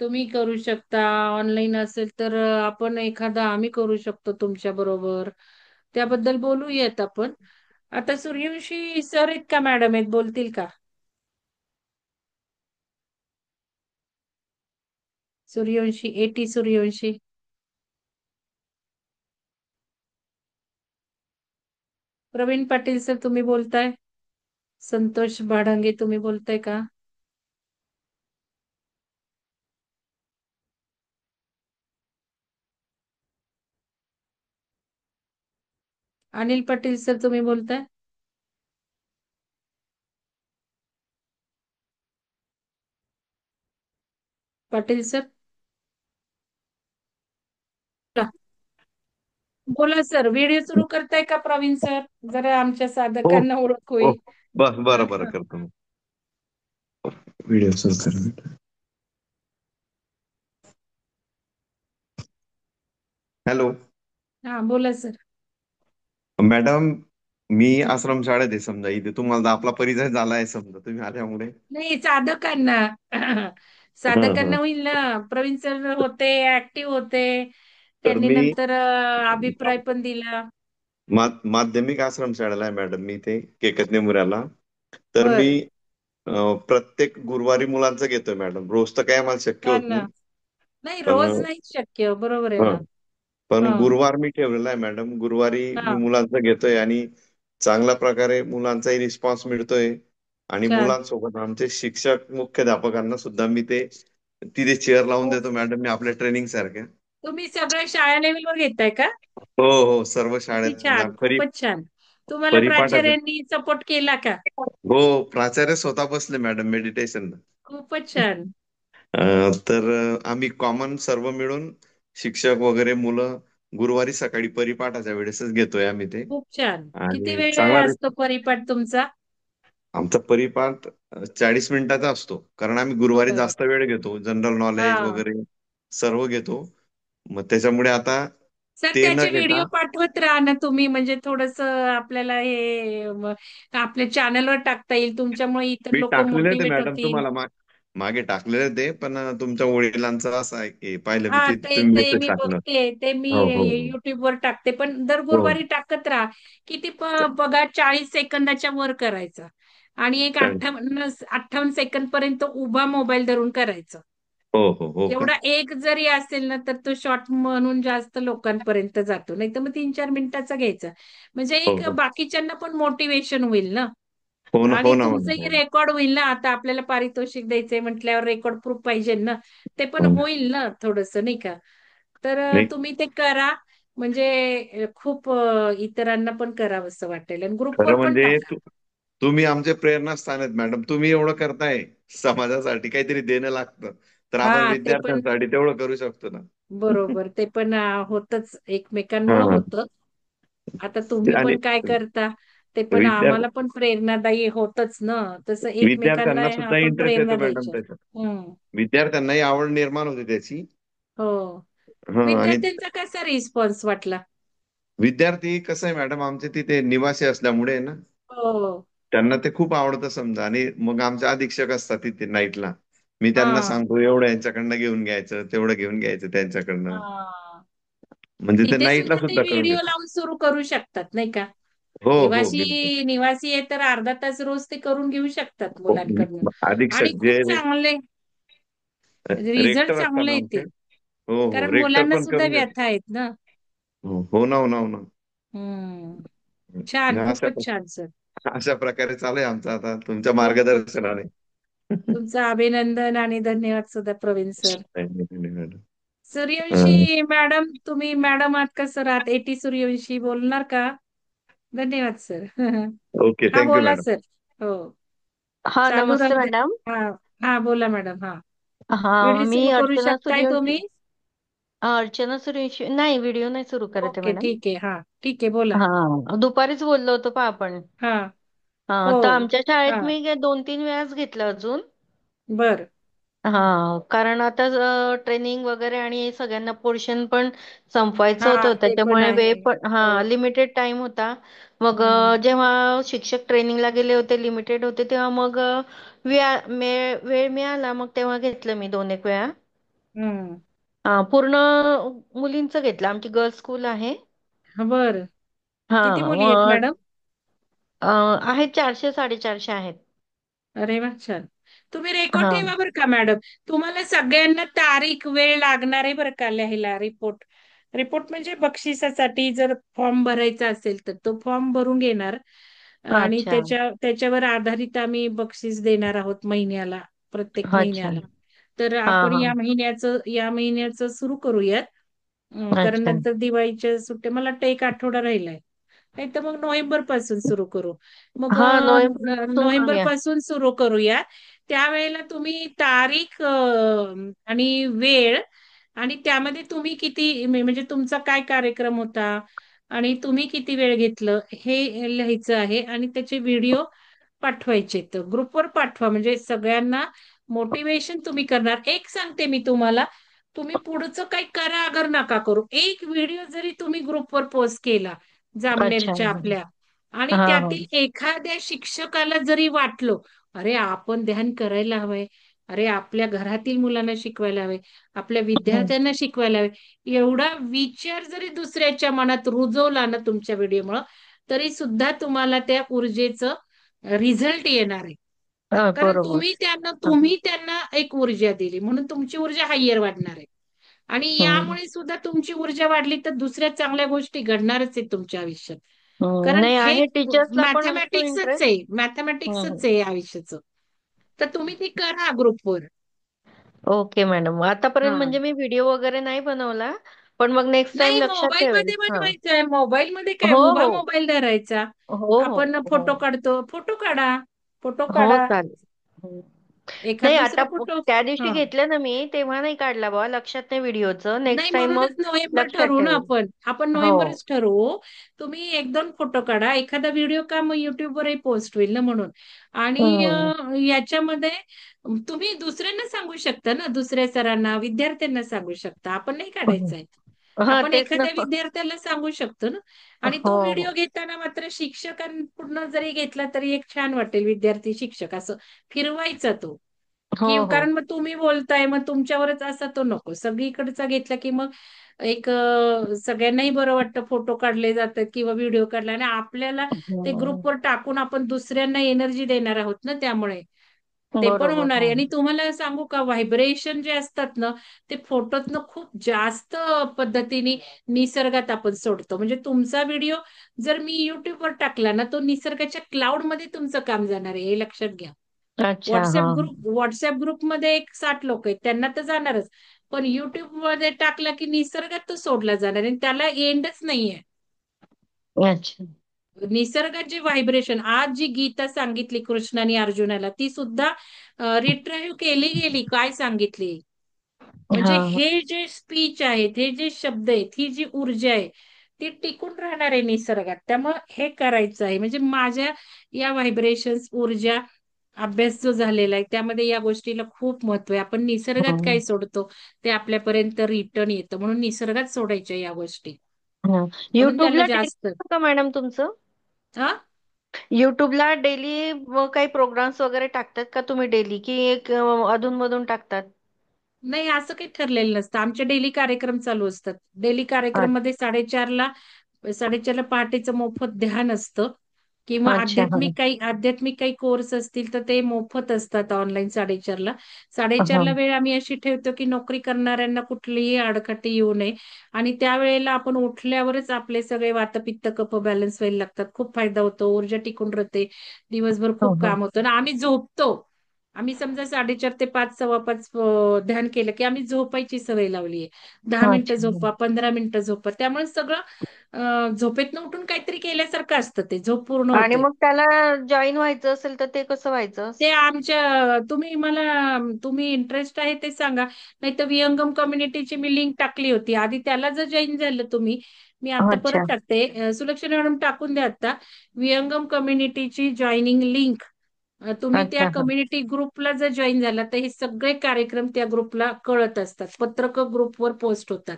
तुम्ही करू शकता. ऑनलाईन असेल तर आपण एखादा आम्ही करू शकतो तुमच्या बरोबर. त्याबद्दल बोलूयात आपण. आता सूर्यवंशी सर आहेत का मॅडम आहेत, बोलतील का? सूर्यवंशी, एटी सूर्यवंशी. प्रवीण पाटील सर तुम्ही बोलताय? संतोष भाडंगे तुम्ही बोलताय का? अनिल पाटील सर तुम्ही बोलताय? पाटील सर बोला. बोला सर, व्हिडिओ सुरू करताय का प्रवीण सर? जरा आमच्या हो साधकांना ओळख हो. होईल. बरं बरं करतो मी. व्हिडिओ सुरू कर. हॅलो हा, बोला सर. मॅडम, मी आश्रमशाळेत आहे समजा, इथे तुम्हाला तर आपला परिचय झाला आहे समजा तुम्ही आल्यामुळे. नाही, साधकांना. हं, हं. साधकांना होईल ना. प्रवीण सर होते, ऍक्टिव्ह होते. तर त्यांनी मी नंतर अभिप्राय पण दिला. माध्यमिक आश्रमशाळेला आहे मॅडम, मी इथे केकत नेमुऱ्याला. तर मी बर. प्रत्येक गुरुवारी मुलांचं घेतोय मॅडम. रोज तर काय आम्हाला शक्य हा होत ना. नाही. नाही, पण रोज नाही शक्य, बरोबर आहे हं, ना. पण हा. गुरुवार मी ठेवलेला आहे मॅडम. गुरुवारी मी हा. मुलांचं घेतोय आणि चांगल्या प्रकारे मुलांचाही रिस्पॉन्स मिळतोय. आणि छान. मुलांसोबत आमचे शिक्षक मुख्याध्यापकांना सुद्धा मी ते तिथे चेअर लावून हो. देतो मॅडम, मी आपल्या ट्रेनिंग सारख्या. तुम्ही सगळ्या शाळा लेवलवर घेताय का? हो हो, सर्व किती शाळेत छान, खूपच छान. तुम्हाला परिपाठाचं. प्राचार्यांनी सपोर्ट केला का? हो, प्राचार्य स्वतः बसले मॅडम मेडिटेशन. खूपच छान. तर आम्ही कॉमन सर्व मिळून शिक्षक वगैरे मुलं गुरुवारी सकाळी परिपाठाच्या वेळेसच घेतोय आम्ही ते. खूप छान. किती आणि वेळ चांगला असतो परिपाठ तुमचा? आमचा परिपाठ 40 मिनिटाचा असतो, कारण आम्ही गुरुवारी बर. जास्त वेळ घेतो, जनरल नॉलेज हा. वगैरे सर्व घेतो. मग त्याच्यामुळे आता सर, ते न त्याचे घेता व्हिडिओ पाठवत राहा ना तुम्ही, म्हणजे थोडस आपल्याला हे आपल्या चॅनलवर टाकता येईल. तुमच्यामुळे इतर मी लोक टाकलेले ते मोटिवेट मॅडम होतील. तुम्हाला मागे टाकलेले ते, पण तुमच्या वडिलांचं असं आहे की पाहिलं मी हा, ते ते तुम्ही ते मेसेज मी टाकलं. बघते, ते मी हो हो हो युट्यूबवर टाकते, पण दर हो. गुरुवारी टाकत राहा. किती बघा, 40 सेकंदाच्या वर करायचा आणि एक चालेल. 58 सेकंद पर्यंत उभा मोबाईल धरून करायचं. हो हो हो का. एवढा एक जरी असेल ना, तर तो शॉर्ट म्हणून जास्त लोकांपर्यंत जातो. नाही तर मग 3-4 मिनिटाचा घ्यायचा, म्हणजे हो एक हो बाकीच्यांना पण मोटिवेशन होईल ना. हो ना आणि हो ना हो ना तुमचंही हो ना. रेकॉर्ड होईल ना. आता आपल्याला पारितोषिक द्यायचंय म्हटल्यावर रेकॉर्ड प्रूफ पाहिजे ना. ते पण हो. होईल ना थोडस, नाही का? तर नाही, तुम्ही ते करा. म्हणजे खूप इतरांना पण करावंसं वाटेल आणि खरं ग्रुपवर पण म्हणजे टाका. तुम्ही आमचे प्रेरणास्थान आहेत मॅडम. तुम्ही एवढं करताय समाजासाठी, काहीतरी देणं लागतं, तर आपण हा, ते पण विद्यार्थ्यांसाठी तेवढं करू शकतो ना. बरोबर. ते पण होतच, हा एकमेकांमुळे हा. होतं. आता तुम्ही आणि पण काय करता, ते पण विद्यार्थी आम्हाला पण प्रेरणादायी होतच ना. तसं एकमेकांना विद्यार्थ्यांना सुद्धा आपण इंटरेस्ट प्रेरणा येतो मॅडम द्यायच्या. त्याच्यात. हम्म. विद्यार्थ्यांनाही आवड निर्माण होते त्याची. हो. हा. आणि विद्यार्थ्यांचा कसा रिस्पॉन्स वाटला? विद्यार्थी कसं आहे मॅडम, आमचे तिथे निवासी असल्यामुळे ना, हो. त्यांना ते खूप आवडतं समजा. आणि मग आमचे अधीक्षक असतात तिथे नाईटला, मी त्यांना हा. सांगतो एवढं यांच्याकडनं घेऊन घ्यायचं, तेवढं घेऊन घ्यायचं त्यांच्याकडनं. हा. म्हणजे ते इथे नाईटला सुद्धा ते सुद्धा करून व्हिडिओ घेतात. लावून सुरू करू शकतात, नाही का? हो हो, बिलकुल. निवासी आहे तर अर्धा तास रोज ते करून घेऊ शकतात हो, मुलांकडनं. आणि अधीक्षक जे खूप चांगले रिझल्ट रेक्टर असतात चांगले ना आमचे. येतील. हो हो, कारण रेक्टर मुलांना पण सुद्धा करून घेतात. व्यथा आहेत ना. हो हो ना हो ना हो ना. हम्म. छान, अशा खूपच छान सर. अशा प्रकारे चालू आहे आमचं आता तुमच्या खूपच छान. मार्गदर्शनाने. तुमचं अभिनंदन आणि धन्यवाद सुद्धा प्रवीण सर. धन्यवाद. सूर्यवंशी मॅडम, तुम्ही मॅडम आहात का सर आहात? एटी सूर्यवंशी बोलणार का? धन्यवाद सर. ओके, हा थँक्यू बोला मॅडम. सर. हो, हा, चालू नमस्ते राहू दे. मॅडम. हा, हा बोला मॅडम. हा, हा, व्हिडिओ मी सुरू करू अर्चना शकताय सूर्यवंशी. तुम्ही? अर्चना सूर्यवंशी नाही, व्हिडिओ नाही सुरू करत आहे ओके, मॅडम. ठीक आहे. हा, ठीक आहे, बोला. हा, दुपारीच बोललो होतो पहा आपण. हा, हा, हो, तर आमच्या हा, शाळेत मी 2-3 वेळाच घेतलं अजून. बर. हा, कारण आता ट्रेनिंग वगैरे आणि सगळ्यांना पोर्शन पण संपवायचं हा, होतं, ते पण त्याच्यामुळे वेळ आहे. पण हो. लिमिटेड टाइम होता. मग हम्म, जेव्हा शिक्षक ट्रेनिंगला गेले होते, लिमिटेड होते, तेव्हा मग वेळ मिळाला, मग तेव्हा घेतलं मी 2-1 वेळा. हम्म. पूर्ण मुलींचं घेतलं, आमची गर्ल्स स्कूल आहे. हा, बर. हा, किती मुली आहेत मग मॅडम? आहेत 400-450 आहेत. अरे वा, छान. तुम्ही रेकॉर्ड हा, ठेवा बरं का मॅडम. तुम्हाला सगळ्यांना तारीख वेळ लागणार आहे बरं का लिहायला रिपोर्ट. रिपोर्ट म्हणजे बक्षिसासाठी जर फॉर्म भरायचा असेल तर तो फॉर्म भरून घेणार आणि अच्छा, त्याच्यावर आधारित आम्ही बक्षीस देणार आहोत महिन्याला, प्रत्येक अच्छा. महिन्याला. तर हा, आपण हा. या महिन्याचं सुरू करूयात. कारण अच्छा. नंतर दिवाळीच्या सुट्ट्या मला वाटतं एक आठवडा राहिलाय. नाही तर मग नोव्हेंबर पासून सुरू करू. मग हा, नोव्हेंबर पासून नोव्हेंबर करूया. पासून सुरू करूया. त्यावेळेला तुम्ही तारीख आणि वेळ आणि त्यामध्ये तुम्ही किती म्हणजे तुमचा काय कार्यक्रम होता आणि तुम्ही किती वेळ घेतलं हे लिहायचं आहे आणि त्याचे व्हिडिओ पाठवायचे. तर ग्रुपवर पाठवा म्हणजे सगळ्यांना मोटिवेशन तुम्ही करणार. एक सांगते मी तुम्हाला, तुम्ही पुढचं काही करा अगर नका करू, एक व्हिडिओ जरी तुम्ही ग्रुपवर पोस्ट केला अच्छा. जामनेरच्या आपल्या आणि हा, हा. त्यातील एखाद्या शिक्षकाला जरी वाटलं, अरे आपण ध्यान करायला हवंय, अरे आपल्या घरातील मुलांना शिकवायला हवंय, आपल्या हम्म. विद्यार्थ्यांना शिकवायला हवे, एवढा विचार जरी दुसऱ्याच्या मनात रुजवला ना तुमच्या व्हिडिओमुळे, तरी सुद्धा तुम्हाला त्या ऊर्जेचं रिझल्ट येणार आहे. कारण बरोबर. तुम्ही त्यांना एक ऊर्जा दिली म्हणून तुमची ऊर्जा हायर वाढणार आहे. आणि हम्म. यामुळे सुद्धा तुमची ऊर्जा वाढली तर दुसऱ्या चांगल्या गोष्टी घडणारच आहेत तुमच्या आयुष्यात. कारण नाही, हे आहे, टीचर्सला पण असतो मॅथमॅटिक्सच इंटरेस्ट. आहे, मॅथमॅटिक्सच आहे आयुष्याचं. तर तुम्ही ते करा ग्रुपवर. ओके मॅडम, आतापर्यंत हा, म्हणजे मी व्हिडिओ वगैरे नाही बनवला, पण मग नेक्स्ट टाइम नाही लक्षात मोबाईल ठेवेल. मध्ये हा. बनवायचंय. मोबाईल मध्ये काय, हो, उभा हो. मोबाईल धरायचा. हो, हो. आपण हो. फोटो काढतो, फोटो काढा, फोटो हो, काढा. चालेल. हम्म. एखाद नाही, आता दुसरा फोटो. त्या दिवशी हा, घेतलं ना मी, तेव्हा नाही काढला बाबा, लक्षात नाही व्हिडिओचं. नाही नेक्स्ट टाइम मग म्हणूनच नोव्हेंबर लक्षात ठरवू ना ठेवेल. आपण हो. नोव्हेंबरच ठरवू. तुम्ही 1-2 फोटो काढा, एखादा व्हिडिओ का मग युट्यूबवरही पोस्ट होईल ना म्हणून. आणि हम्म. याच्यामध्ये तुम्ही दुसऱ्यांना सांगू शकता ना, दुसऱ्या सरांना विद्यार्थ्यांना सांगू शकता, आपण नाही काढायचंय. हा, आपण तेच ना. एखाद्या विद्यार्थ्याला सांगू शकतो ना. आणि हो, तो हो. व्हिडिओ घेताना मात्र शिक्षकांपूर्ण जरी घेतला तरी एक छान वाटेल, विद्यार्थी शिक्षक असं फिरवायचा तो. हो, की हो. कारण मग तुम्ही बोलताय मग तुमच्यावरच असा तो नको, सगळीकडचा घेतला की मग एक सगळ्यांनाही बरं वाटतं, फोटो काढले जातात किंवा व्हिडिओ काढला आणि आपल्याला ते हम्म. ग्रुपवर टाकून आपण दुसऱ्यांना एनर्जी देणार आहोत ना त्यामुळे. ते पण बरोबर. होणार आहे. हो. आणि तुम्हाला सांगू का, व्हायब्रेशन जे असतात ना ते फोटोतनं खूप जास्त पद्धतीने निसर्गात आपण सोडतो. म्हणजे तुमचा व्हिडिओ जर मी युट्यूबवर टाकला ना, तो निसर्गाच्या क्लाउड मध्ये तुमचं काम जाणार आहे, हे लक्षात घ्या. अच्छा. हा. व्हॉट्सअप ग्रुपमध्ये 60 लोक आहेत त्यांना तर जाणारच, पण युट्यूब मध्ये टाकला की निसर्गात तो सोडला जाणार आणि त्याला एंडच नाहीये. अच्छा. निसर्गात जे व्हायब्रेशन, आज जी गीता सांगितली कृष्णाने अर्जुनाला, ती सुद्धा रिट्राईव्ह केली गेली, काय सांगितली. हा, म्हणजे हा. हे जे स्पीच आहेत, हे जे शब्द आहेत, ही जी ऊर्जा आहे ती टिकून राहणार आहे निसर्गात. त्यामुळे हे करायचं आहे. म्हणजे माझ्या या व्हायब्रेशन्स ऊर्जा अभ्यास जो झालेला आहे त्यामध्ये या गोष्टीला खूप महत्व आहे. आपण निसर्गात हम्म. काय सोडतो ते आपल्यापर्यंत रिटर्न येतं, म्हणून निसर्गात सोडायच्या या गोष्टी. हा. म्हणून त्याला युट्यूबला डेली जास्त का मॅडम तुमचं? हा. युट्यूबला डेली काही प्रोग्राम्स वगैरे टाकतात का तुम्ही डेली, की एक अधून-मधून टाकतात? नाही असं काही ठरलेलं नसतं, आमचे डेली कार्यक्रम चालू असतात. डेली कार्यक्रम मध्ये 4:30ला पहाटेचं मोफत ध्यान असतं. किंवा अच्छा. हा. आध्यात्मिक काही कोर्स असतील तर ते मोफत असतात ऑनलाईन 4:30ला. हा. 4:30ला वेळ आम्ही अशी ठेवतो की नोकरी करणाऱ्यांना कुठलीही आडकाठी येऊ नये. आणि त्यावेळेला आपण उठल्यावरच आपले सगळे वातपित्त कफ बॅलन्स व्हायला लागतात. खूप फायदा होतो, ऊर्जा टिकून राहते, दिवसभर हो, खूप हो. काम होतं ना. आम्ही झोपतो. आम्ही समजा 4:30 ते 5, 5:15 ध्यान केलं की आम्ही झोपायची सवय लावलीये. 10 मिनिटं अच्छा. झोपा, 15 मिनिटं झोपा, त्यामुळे सगळं झोपेतनं उठून काहीतरी केल्यासारखं असतं, ते झोप पूर्ण आणि होते. मग त्याला जॉईन व्हायचं असेल तर ते कसं व्हायचं? ते तुम्ही इंटरेस्ट आहे ते सांगा. नाही तर विहंगम कम्युनिटीची मी लिंक टाकली होती आधी, त्याला जर जॉईन झालं तुम्ही. मी आता परत अच्छा. टाकते, सुलक्षणा मॅडम टाकून द्या आता. विहंगम कम्युनिटीची जॉईनिंग लिंक. तुम्ही त्या अच्छा. हा. कम्युनिटी ग्रुपला जर जॉईन झाला तर हे सगळे कार्यक्रम त्या ग्रुपला कळत असतात, पत्रक ग्रुपवर पोस्ट होतात.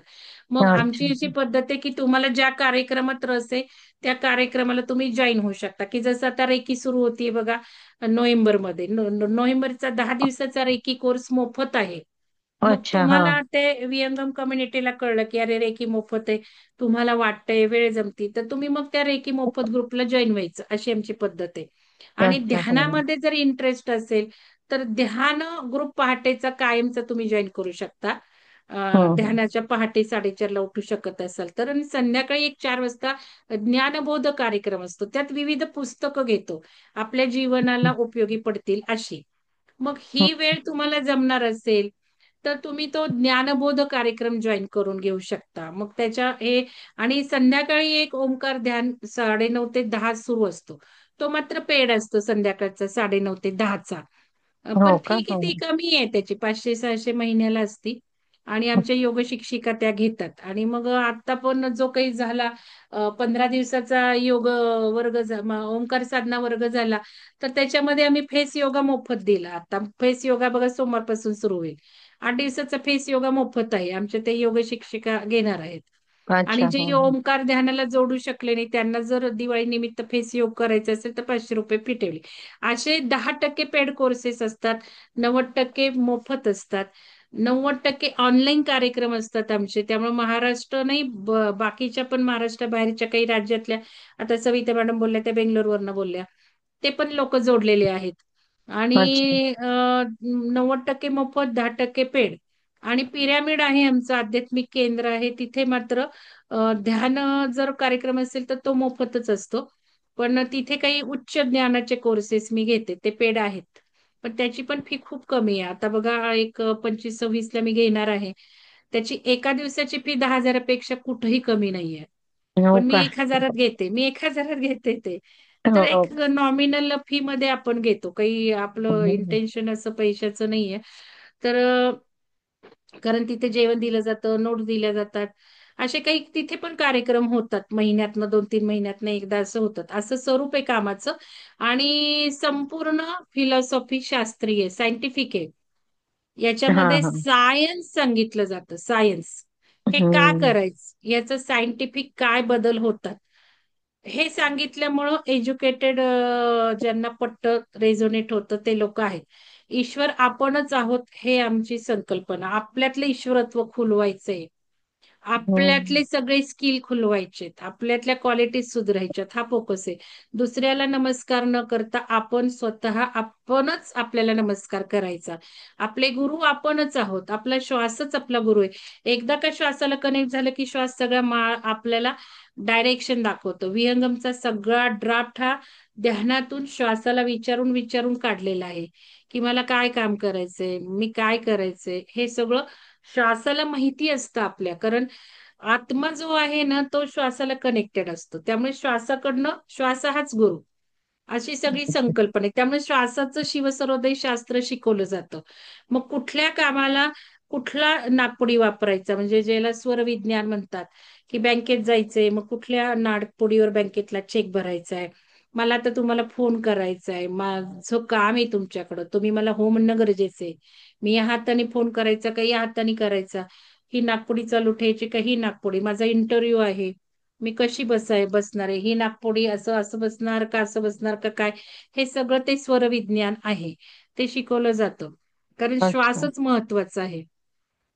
मग अच्छा. आमची अशी पद्धत आहे की तुम्हाला ज्या कार्यक्रमात रस आहे त्या कार्यक्रमाला तुम्ही जॉईन होऊ शकता. की जसं आता रेकी सुरू होतीये बघा नोव्हेंबरमध्ये. नोव्हेंबरचा 10 दिवसाचा रेकी कोर्स मोफत आहे. मग अच्छा. हा. तुम्हाला ते विहंगम कम्युनिटीला कळलं की अरे रेकी मोफत आहे, तुम्हाला वाटतंय वेळ जमती, तर तुम्ही मग त्या रेकी मोफत ग्रुपला जॉईन व्हायचं, अशी आमची पद्धत आहे. आणि अच्छा. हा. ध्यानामध्ये जर इंटरेस्ट असेल तर ध्यान ग्रुप पहाटेचा कायमचा तुम्ही जॉईन करू शकता. हम्म. ध्यानाच्या पहाटे 4:30ला उठू शकत असाल तर. आणि संध्याकाळी एक 4 वाजता ज्ञानबोध कार्यक्रम असतो, त्यात विविध पुस्तकं घेतो, आपल्या जीवनाला उपयोगी पडतील अशी. मग ही वेळ तुम्हाला जमणार असेल तर तुम्ही तो ज्ञानबोध कार्यक्रम जॉईन करून घेऊ शकता. मग त्याच्या हे. आणि संध्याकाळी एक ओंकार ध्यान 9:30 ते 10 सुरू असतो. तो मात्र पेड असतो, संध्याकाळचा 9:30 ते 10चा. हो पण का? फी हो. किती कमी आहे त्याची, 500-600 महिन्याला असती. आणि आमच्या योग शिक्षिका त्या घेतात. आणि मग आता पण जो काही झाला 15 दिवसाचा योग वर्ग ओंकार साधना वर्ग झाला, तर त्याच्यामध्ये आम्ही फेस योगा मोफत दिला. आता फेस योगा बघा सोमवारपासून सुरू होईल. 8 दिवसाचा फेस योगा मोफत आहे, आमच्या ते योग शिक्षिका घेणार आहेत. आणि अच्छा. जे हो. ओमकार ध्यानाला जोडू शकले नाही त्यांना जर दिवाळी निमित्त फेस योग करायचा असेल तर 500 रुपये फी ठेवली. असे 10% पेड कोर्सेस असतात, 90% मोफत असतात, 90% ऑनलाईन कार्यक्रम असतात आमचे. त्यामुळे महाराष्ट्र नाही, बाकीच्या पण महाराष्ट्राबाहेरच्या काही राज्यातल्या, आता सविता मॅडम बोलल्या त्या बेंगलोरवरनं बोलल्या, ते पण लोक जोडलेले आहेत. अच्छा. आणि 90% मोफत, 10% पेड. आणि पिरॅमिड आहे आमचं आध्यात्मिक केंद्र आहे, तिथे मात्र ध्यान जर कार्यक्रम असेल तर तो मोफतच असतो. पण तिथे काही उच्च ज्ञानाचे कोर्सेस मी घेते, ते पेड आहेत. पण त्याची पण फी खूप कमी आहे. आता बघा एक 25-26ला मी घेणार आहे, त्याची एका दिवसाची फी 10,000पेक्षा कुठेही कमी नाहीये. हो पण मी का? 1,000 घेते ते. तर हो. एक नॉमिनल फी मध्ये आपण घेतो, काही आपलं हम्म. इंटेन्शन असं पैशाचं नाहीये. तर कारण तिथे जेवण दिलं जातं, नोट्स दिल्या जातात. असे काही तिथे पण कार्यक्रम होतात, महिन्यातनं 2-3 महिन्यातनं एकदा असं होतात. असं स्वरूप आहे कामाचं. आणि संपूर्ण फिलॉसॉफी शास्त्रीय सायंटिफिक आहे. हा. याच्यामध्ये हा. सायन्स सांगितलं जातं, सायन्स. हे का हम्म. करायचं, याचं सायंटिफिक काय बदल होतात, हे सांगितल्यामुळं एज्युकेटेड, ज्यांना पटतं, रेझोनेट होतं ते लोक आहेत. ईश्वर आपणच आहोत हे आमची संकल्पना. आपल्यातलं ईश्वरत्व खुलवायचंय, हम्म. आपल्यातले सगळे स्किल खुलवायचेत, आपल्यातल्या क्वालिटीज सुधारायच्यात, हा फोकस आहे. दुसऱ्याला नमस्कार न करता आपण स्वतः, आपणच आपल्याला नमस्कार करायचा. आपले गुरु आपणच आहोत, आपला श्वासच आपला गुरु आहे. एकदा का श्वासाला कनेक्ट झालं की श्वास सगळा आपल्याला डायरेक्शन दाखवतो. विहंगमचा सगळा ड्राफ्ट हा ध्यानातून श्वासाला विचारून विचारून काढलेला आहे. की मला काय काम करायचंय, मी काय करायचंय, हे सगळं श्वासाला माहिती असतं आपल्या. कारण आत्मा जो आहे ना तो श्वासाला कनेक्टेड असतो. त्यामुळे श्वासाकडनं, श्वास हाच गुरु, अशी सगळी संकल्पना आहे. त्यामुळे श्वासाचं शिवसर्वोदय शास्त्र शिकवलं जातं. मग कुठल्या कामाला कुठला नाकपुडी वापरायचा, म्हणजे ज्याला स्वर विज्ञान म्हणतात, की बँकेत जायचंय, मग कुठल्या नाकपुडीवर बँकेतला चेक भरायचा आहे, मला आता तुम्हाला फोन करायचा आहे, माझं काम आहे तुमच्याकडं, तुम्ही मला हो म्हणणं गरजेचं आहे. मी या हाताने फोन करायचा का या हाताने करायचा, ही नाकपुडी चालू ठेवायची का ही नाकपुडी, माझा इंटरव्ह्यू आहे, मी कशी बसणार आहे, ही नाकपुडी असं असं बसणार का असं बसणार का काय, हे सगळं ते स्वरविज्ञान आहे, ते शिकवलं जातं. कारण अच्छा. श्वासच महत्वाचा आहे.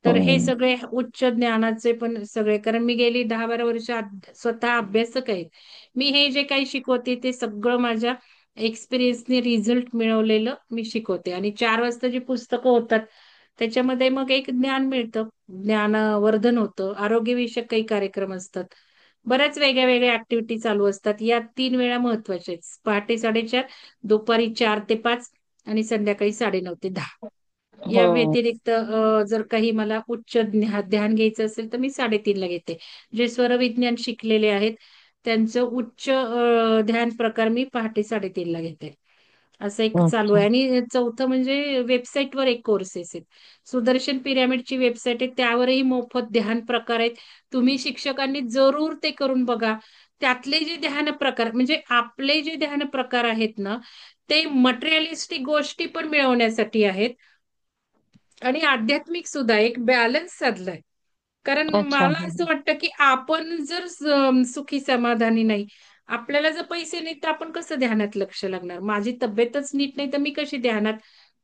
तर हे हम्म. सगळे उच्च ज्ञानाचे पण सगळे, कारण मी गेली 10-12 वर्ष स्वतः अभ्यासक आहे. मी हे जे काही शिकवते ते सगळं माझ्या एक्सपिरियन्सने रिझल्ट मिळवलेलं मी शिकवते. आणि 4 वाजता जी पुस्तकं होतात त्याच्यामध्ये मग एक ज्ञान मिळतं, ज्ञानवर्धन होतं, आरोग्यविषयक काही कार्यक्रम असतात, बऱ्याच वेगळ्या वेगळ्या ऍक्टिव्हिटी चालू असतात. या 3 वेळा महत्वाच्या आहेत: पहाटे 4:30, दुपारी 4 ते 5, आणि संध्याकाळी 9:30 ते 10. या हो. व्यतिरिक्त जर काही मला उच्च ध्यान घ्यायचं असेल तर मी 3:30ला घेते. जे स्वरविज्ञान शिकलेले आहेत त्यांचं उच्च ध्यान प्रकार मी पहाटे 3:30ला घेते. असं एक चालू अच्छा. आहे. आणि चौथं म्हणजे वेबसाईटवर एक कोर्सेस आहेत. सुदर्शन पिरॅमिडची वेबसाईट आहे, त्यावरही मोफत ध्यान प्रकार आहेत. तुम्ही शिक्षकांनी जरूर ते करून बघा. त्यातले जे ध्यान प्रकार म्हणजे आपले जे ध्यान प्रकार आहेत ना, ते मटेरियलिस्टिक गोष्टी पण मिळवण्यासाठी आहेत आणि आध्यात्मिक सुद्धा एक बॅलन्स साधलाय. कारण अच्छा. मला असं वाटतं की आपण जर सुखी समाधानी नाही, आपल्याला जर पैसे नाहीत तर आपण कसं ध्यानात लक्ष लागणार? माझी तब्येतच नीट नाही तर मी कशी ध्यानात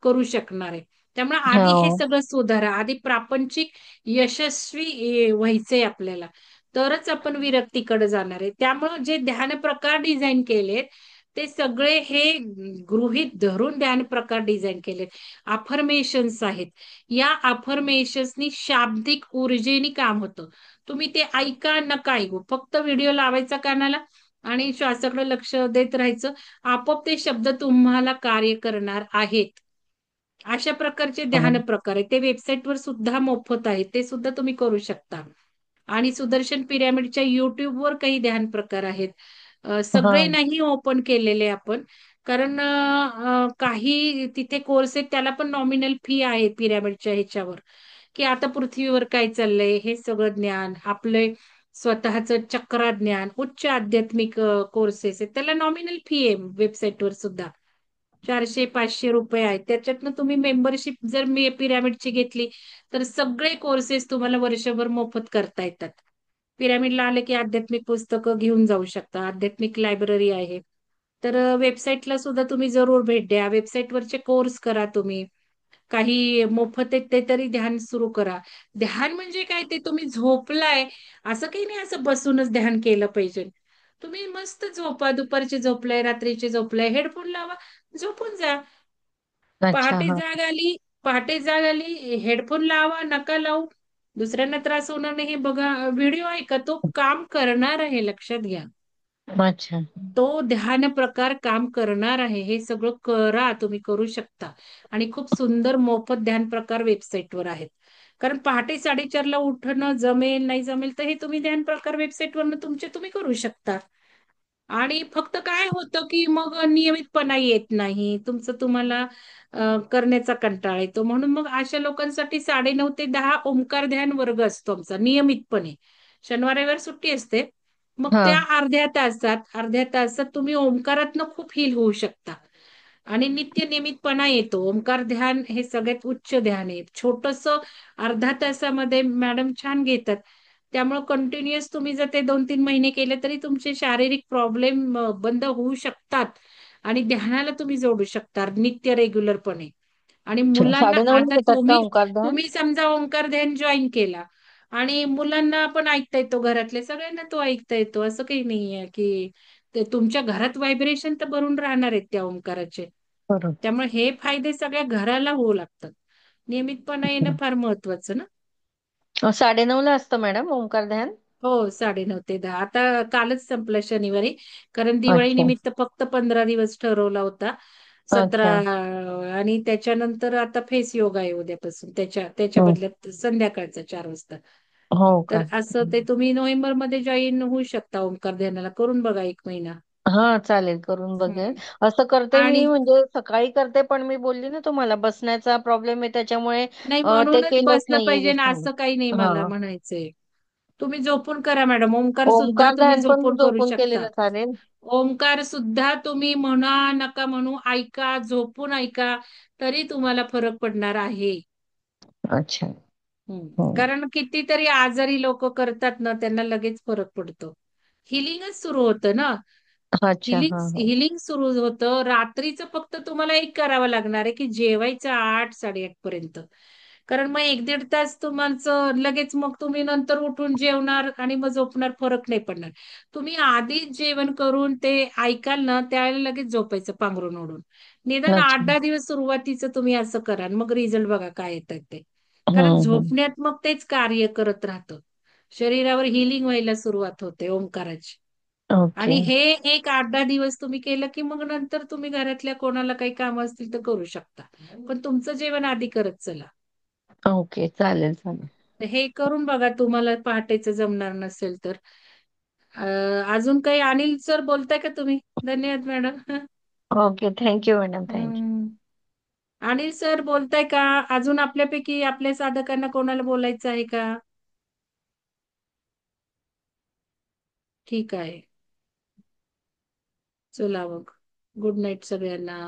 करू शकणार आहे? त्यामुळे आधी हे हो. सगळं सुधारा. आधी प्रापंचिक यशस्वी व्हायचंय आपल्याला, तरच आपण विरक्तीकडे जाणार आहे. त्यामुळे जे ध्यान प्रकार डिझाईन केलेत ते सगळे हे गृहीत धरून ध्यान प्रकार डिझाईन केलेत. अफर्मेशन्स आहेत. या अफर्मेशन्सनी शाब्दिक ऊर्जेने काम होतं. तुम्ही ते ऐका नका ऐकू, फक्त व्हिडिओ लावायचा कानाला आणि श्वासाकडे लक्ष देत राहायचं. आपोआप ते शब्द तुम्हाला कार्य करणार आहेत. अशा प्रकारचे ध्यान प्रकार आहे. ते वेबसाईटवर सुद्धा मोफत आहे, ते सुद्धा तुम्ही करू शकता. आणि सुदर्शन पिरॅमिडच्या युट्यूबवर काही ध्यान प्रकार आहेत. हा. सगळे नाही ओपन केलेले आपण, कारण काही तिथे कोर्स आहेत त्याला पण नॉमिनल फी आहे पिरॅमिडच्या ह्याच्यावर, की आता पृथ्वीवर काय चाललंय हे सगळं ज्ञान, आपले स्वतःचं चक्रा ज्ञान, उच्च आध्यात्मिक कोर्सेस आहेत, त्याला नॉमिनल फी आहे वेबसाईटवर सुद्धा. 400-500 रुपये आहेत. त्याच्यातनं तुम्ही मेंबरशिप जर मी पिरॅमिडची घेतली तर सगळे कोर्सेस तुम्हाला वर्षभर मोफत करता येतात. पिरॅमिडला आले की आध्यात्मिक पुस्तकं घेऊन जाऊ शकता, आध्यात्मिक लायब्ररी आहे. तर वेबसाईटला सुद्धा तुम्ही जरूर भेट द्या. वेबसाईटवरचे कोर्स करा तुम्ही. काही मोफत आहेत ते तरी ध्यान सुरू करा. ध्यान म्हणजे काय, ते तुम्ही झोपलाय असं काही नाही, असं बसूनच ध्यान केलं पाहिजे. तुम्ही मस्त झोपा, दुपारचे झोपलाय, रात्रीचे झोपलाय, हेडफोन लावा, झोपून जा. अच्छा. पहाटे हा. जाग आली, पहाटे जाग आली, हेडफोन लावा, नका लावू. दुसऱ्यांना त्रास होणार नाही हे बघा. व्हिडिओ ऐका, तो काम करणार आहे, लक्षात घ्या. अच्छा. तो ध्यान प्रकार काम करणार आहे. हे सगळं करा, तुम्ही करू शकता. आणि खूप सुंदर मोफत ध्यान प्रकार वेबसाईटवर आहेत. कारण पहाटे 4:30ला उठणं जमेल नाही जमेल तर हे तुम्ही ध्यान प्रकार वेबसाईटवरनं तुमचे तुम्ही करू शकता. आणि फक्त काय होतं की मग नियमितपणा येत नाही तुमचं, तुम्हाला करण्याचा कंटाळा येतो. म्हणून मग अशा लोकांसाठी 9:30 ते 10 ओंकार ध्यान वर्ग असतो आमचा नियमितपणे. शनिवार रविवार सुट्टी असते. मग हा. त्या अर्ध्या तासात तुम्ही ओंकारातनं खूप हील होऊ शकता. आणि नित्य नियमितपणा येतो. ओंकार ध्यान हे सगळ्यात उच्च ध्यान आहे. छोटंसं अर्ध्या तासामध्ये मॅडम छान घेतात. त्यामुळे कंटिन्युअस तुम्ही जर ते 2-3 महिने केले तरी तुमचे शारीरिक प्रॉब्लेम बंद होऊ शकतात. आणि ध्यानाला तुम्ही जोडू शकता नित्य रेग्युलरपणे. आणि अच्छा. मुलांना 9:30 आता घेतात का तुम्ही ओंकार ध्यान? तुम्ही समजा ओंकार ध्यान जॉईन केला आणि मुलांना पण ऐकता येतो, घरातले सगळ्यांना तो ऐकता येतो, असं काही नाहीये की ते तुमच्या घरात व्हायब्रेशन तर भरून राहणार आहेत त्या ओंकाराचे. बरोबर. त्यामुळे हे फायदे सगळ्या घराला होऊ लागतात. नियमितपणा येणं फार महत्वाचं ना. 9:30 असतं मॅडम ओंकार ध्यान? हो, 9:30 ते 10. आता कालच संपलं शनिवारी, कारण दिवाळी अच्छा. निमित्त फक्त 15 दिवस ठरवला होता. 17 अच्छा. आणि त्याच्यानंतर आता फेस योगा आहे उद्यापासून, त्याच्या हो. बदल्यात संध्याकाळचा 4 वाजता. हो तर का? असं ते तुम्ही नोव्हेंबरमध्ये जॉईन होऊ शकता ओंकार ध्यानाला, करून बघा 1 महिना. हा, चालेल, करून बघेल. हम्म. असं करते मी, आणि म्हणजे सकाळी करते, पण मी बोलली ना तुम्हाला बसण्याचा प्रॉब्लेम आहे त्याच्यामुळे नाही, ते म्हणूनच केलंच बसलं नाहीये पाहिजे ना दिवसांनी. असं काही नाही मला हा. म्हणायचंय. तुम्ही झोपून करा मॅडम, ओंकार सुद्धा ओंकार तुम्ही ध्यान पण झोपून करू झोपून शकता. केलेलं चालेल? ओंकार सुद्धा तुम्ही म्हणा नका म्हणू, ऐका, झोपून ऐका, तरी तुम्हाला फरक पडणार आहे. अच्छा. हो. कारण कितीतरी आजारी लोक करतात ना, त्यांना लगेच फरक पडतो. हिलिंगच सुरू होतं ना. अच्छा. हा. हा. हिलिंग सुरू होतं रात्रीचं. फक्त तुम्हाला एक करावं लागणार आहे की जेवायचं 8-8:30 पर्यंत. कारण मग 1-1.5 तास तुमचं लगेच मग तुम्ही नंतर उठून जेवणार आणि मग झोपणार, फरक नाही पडणार. तुम्ही आधीच जेवण करून ते ऐकाल ना, त्यावेळेला लगेच झोपायचं पांघरून ओढून. निदान अच्छा. 8-10 दिवस सुरुवातीचं तुम्ही असं करा, मग रिझल्ट बघा काय येतात ते. कारण हम्म. झोपण्यात मग तेच कार्य करत राहतं. शरीरावर हिलिंग व्हायला सुरुवात होते ओंकाराची. ओके. आणि हे एक 8-10 दिवस तुम्ही केलं की मग नंतर तुम्ही घरातल्या कोणाला काही काम असतील तर करू शकता. पण तुमचं जेवण आधी करत चला. ओके, चालेल चालेल. तर हे करून बघा, तुम्हाला पहाटेचं जमणार नसेल तर. अजून काही अनिल सर बोलताय का तुम्ही? धन्यवाद madam. Okay, thank you madam, thank you. हम्म. अनिल सर बोलताय का? अजून आपल्यापैकी आपल्या साधकांना कोणाला बोलायचं आहे का? ठीक आहे. चला मग, गुड नाईट सगळ्यांना.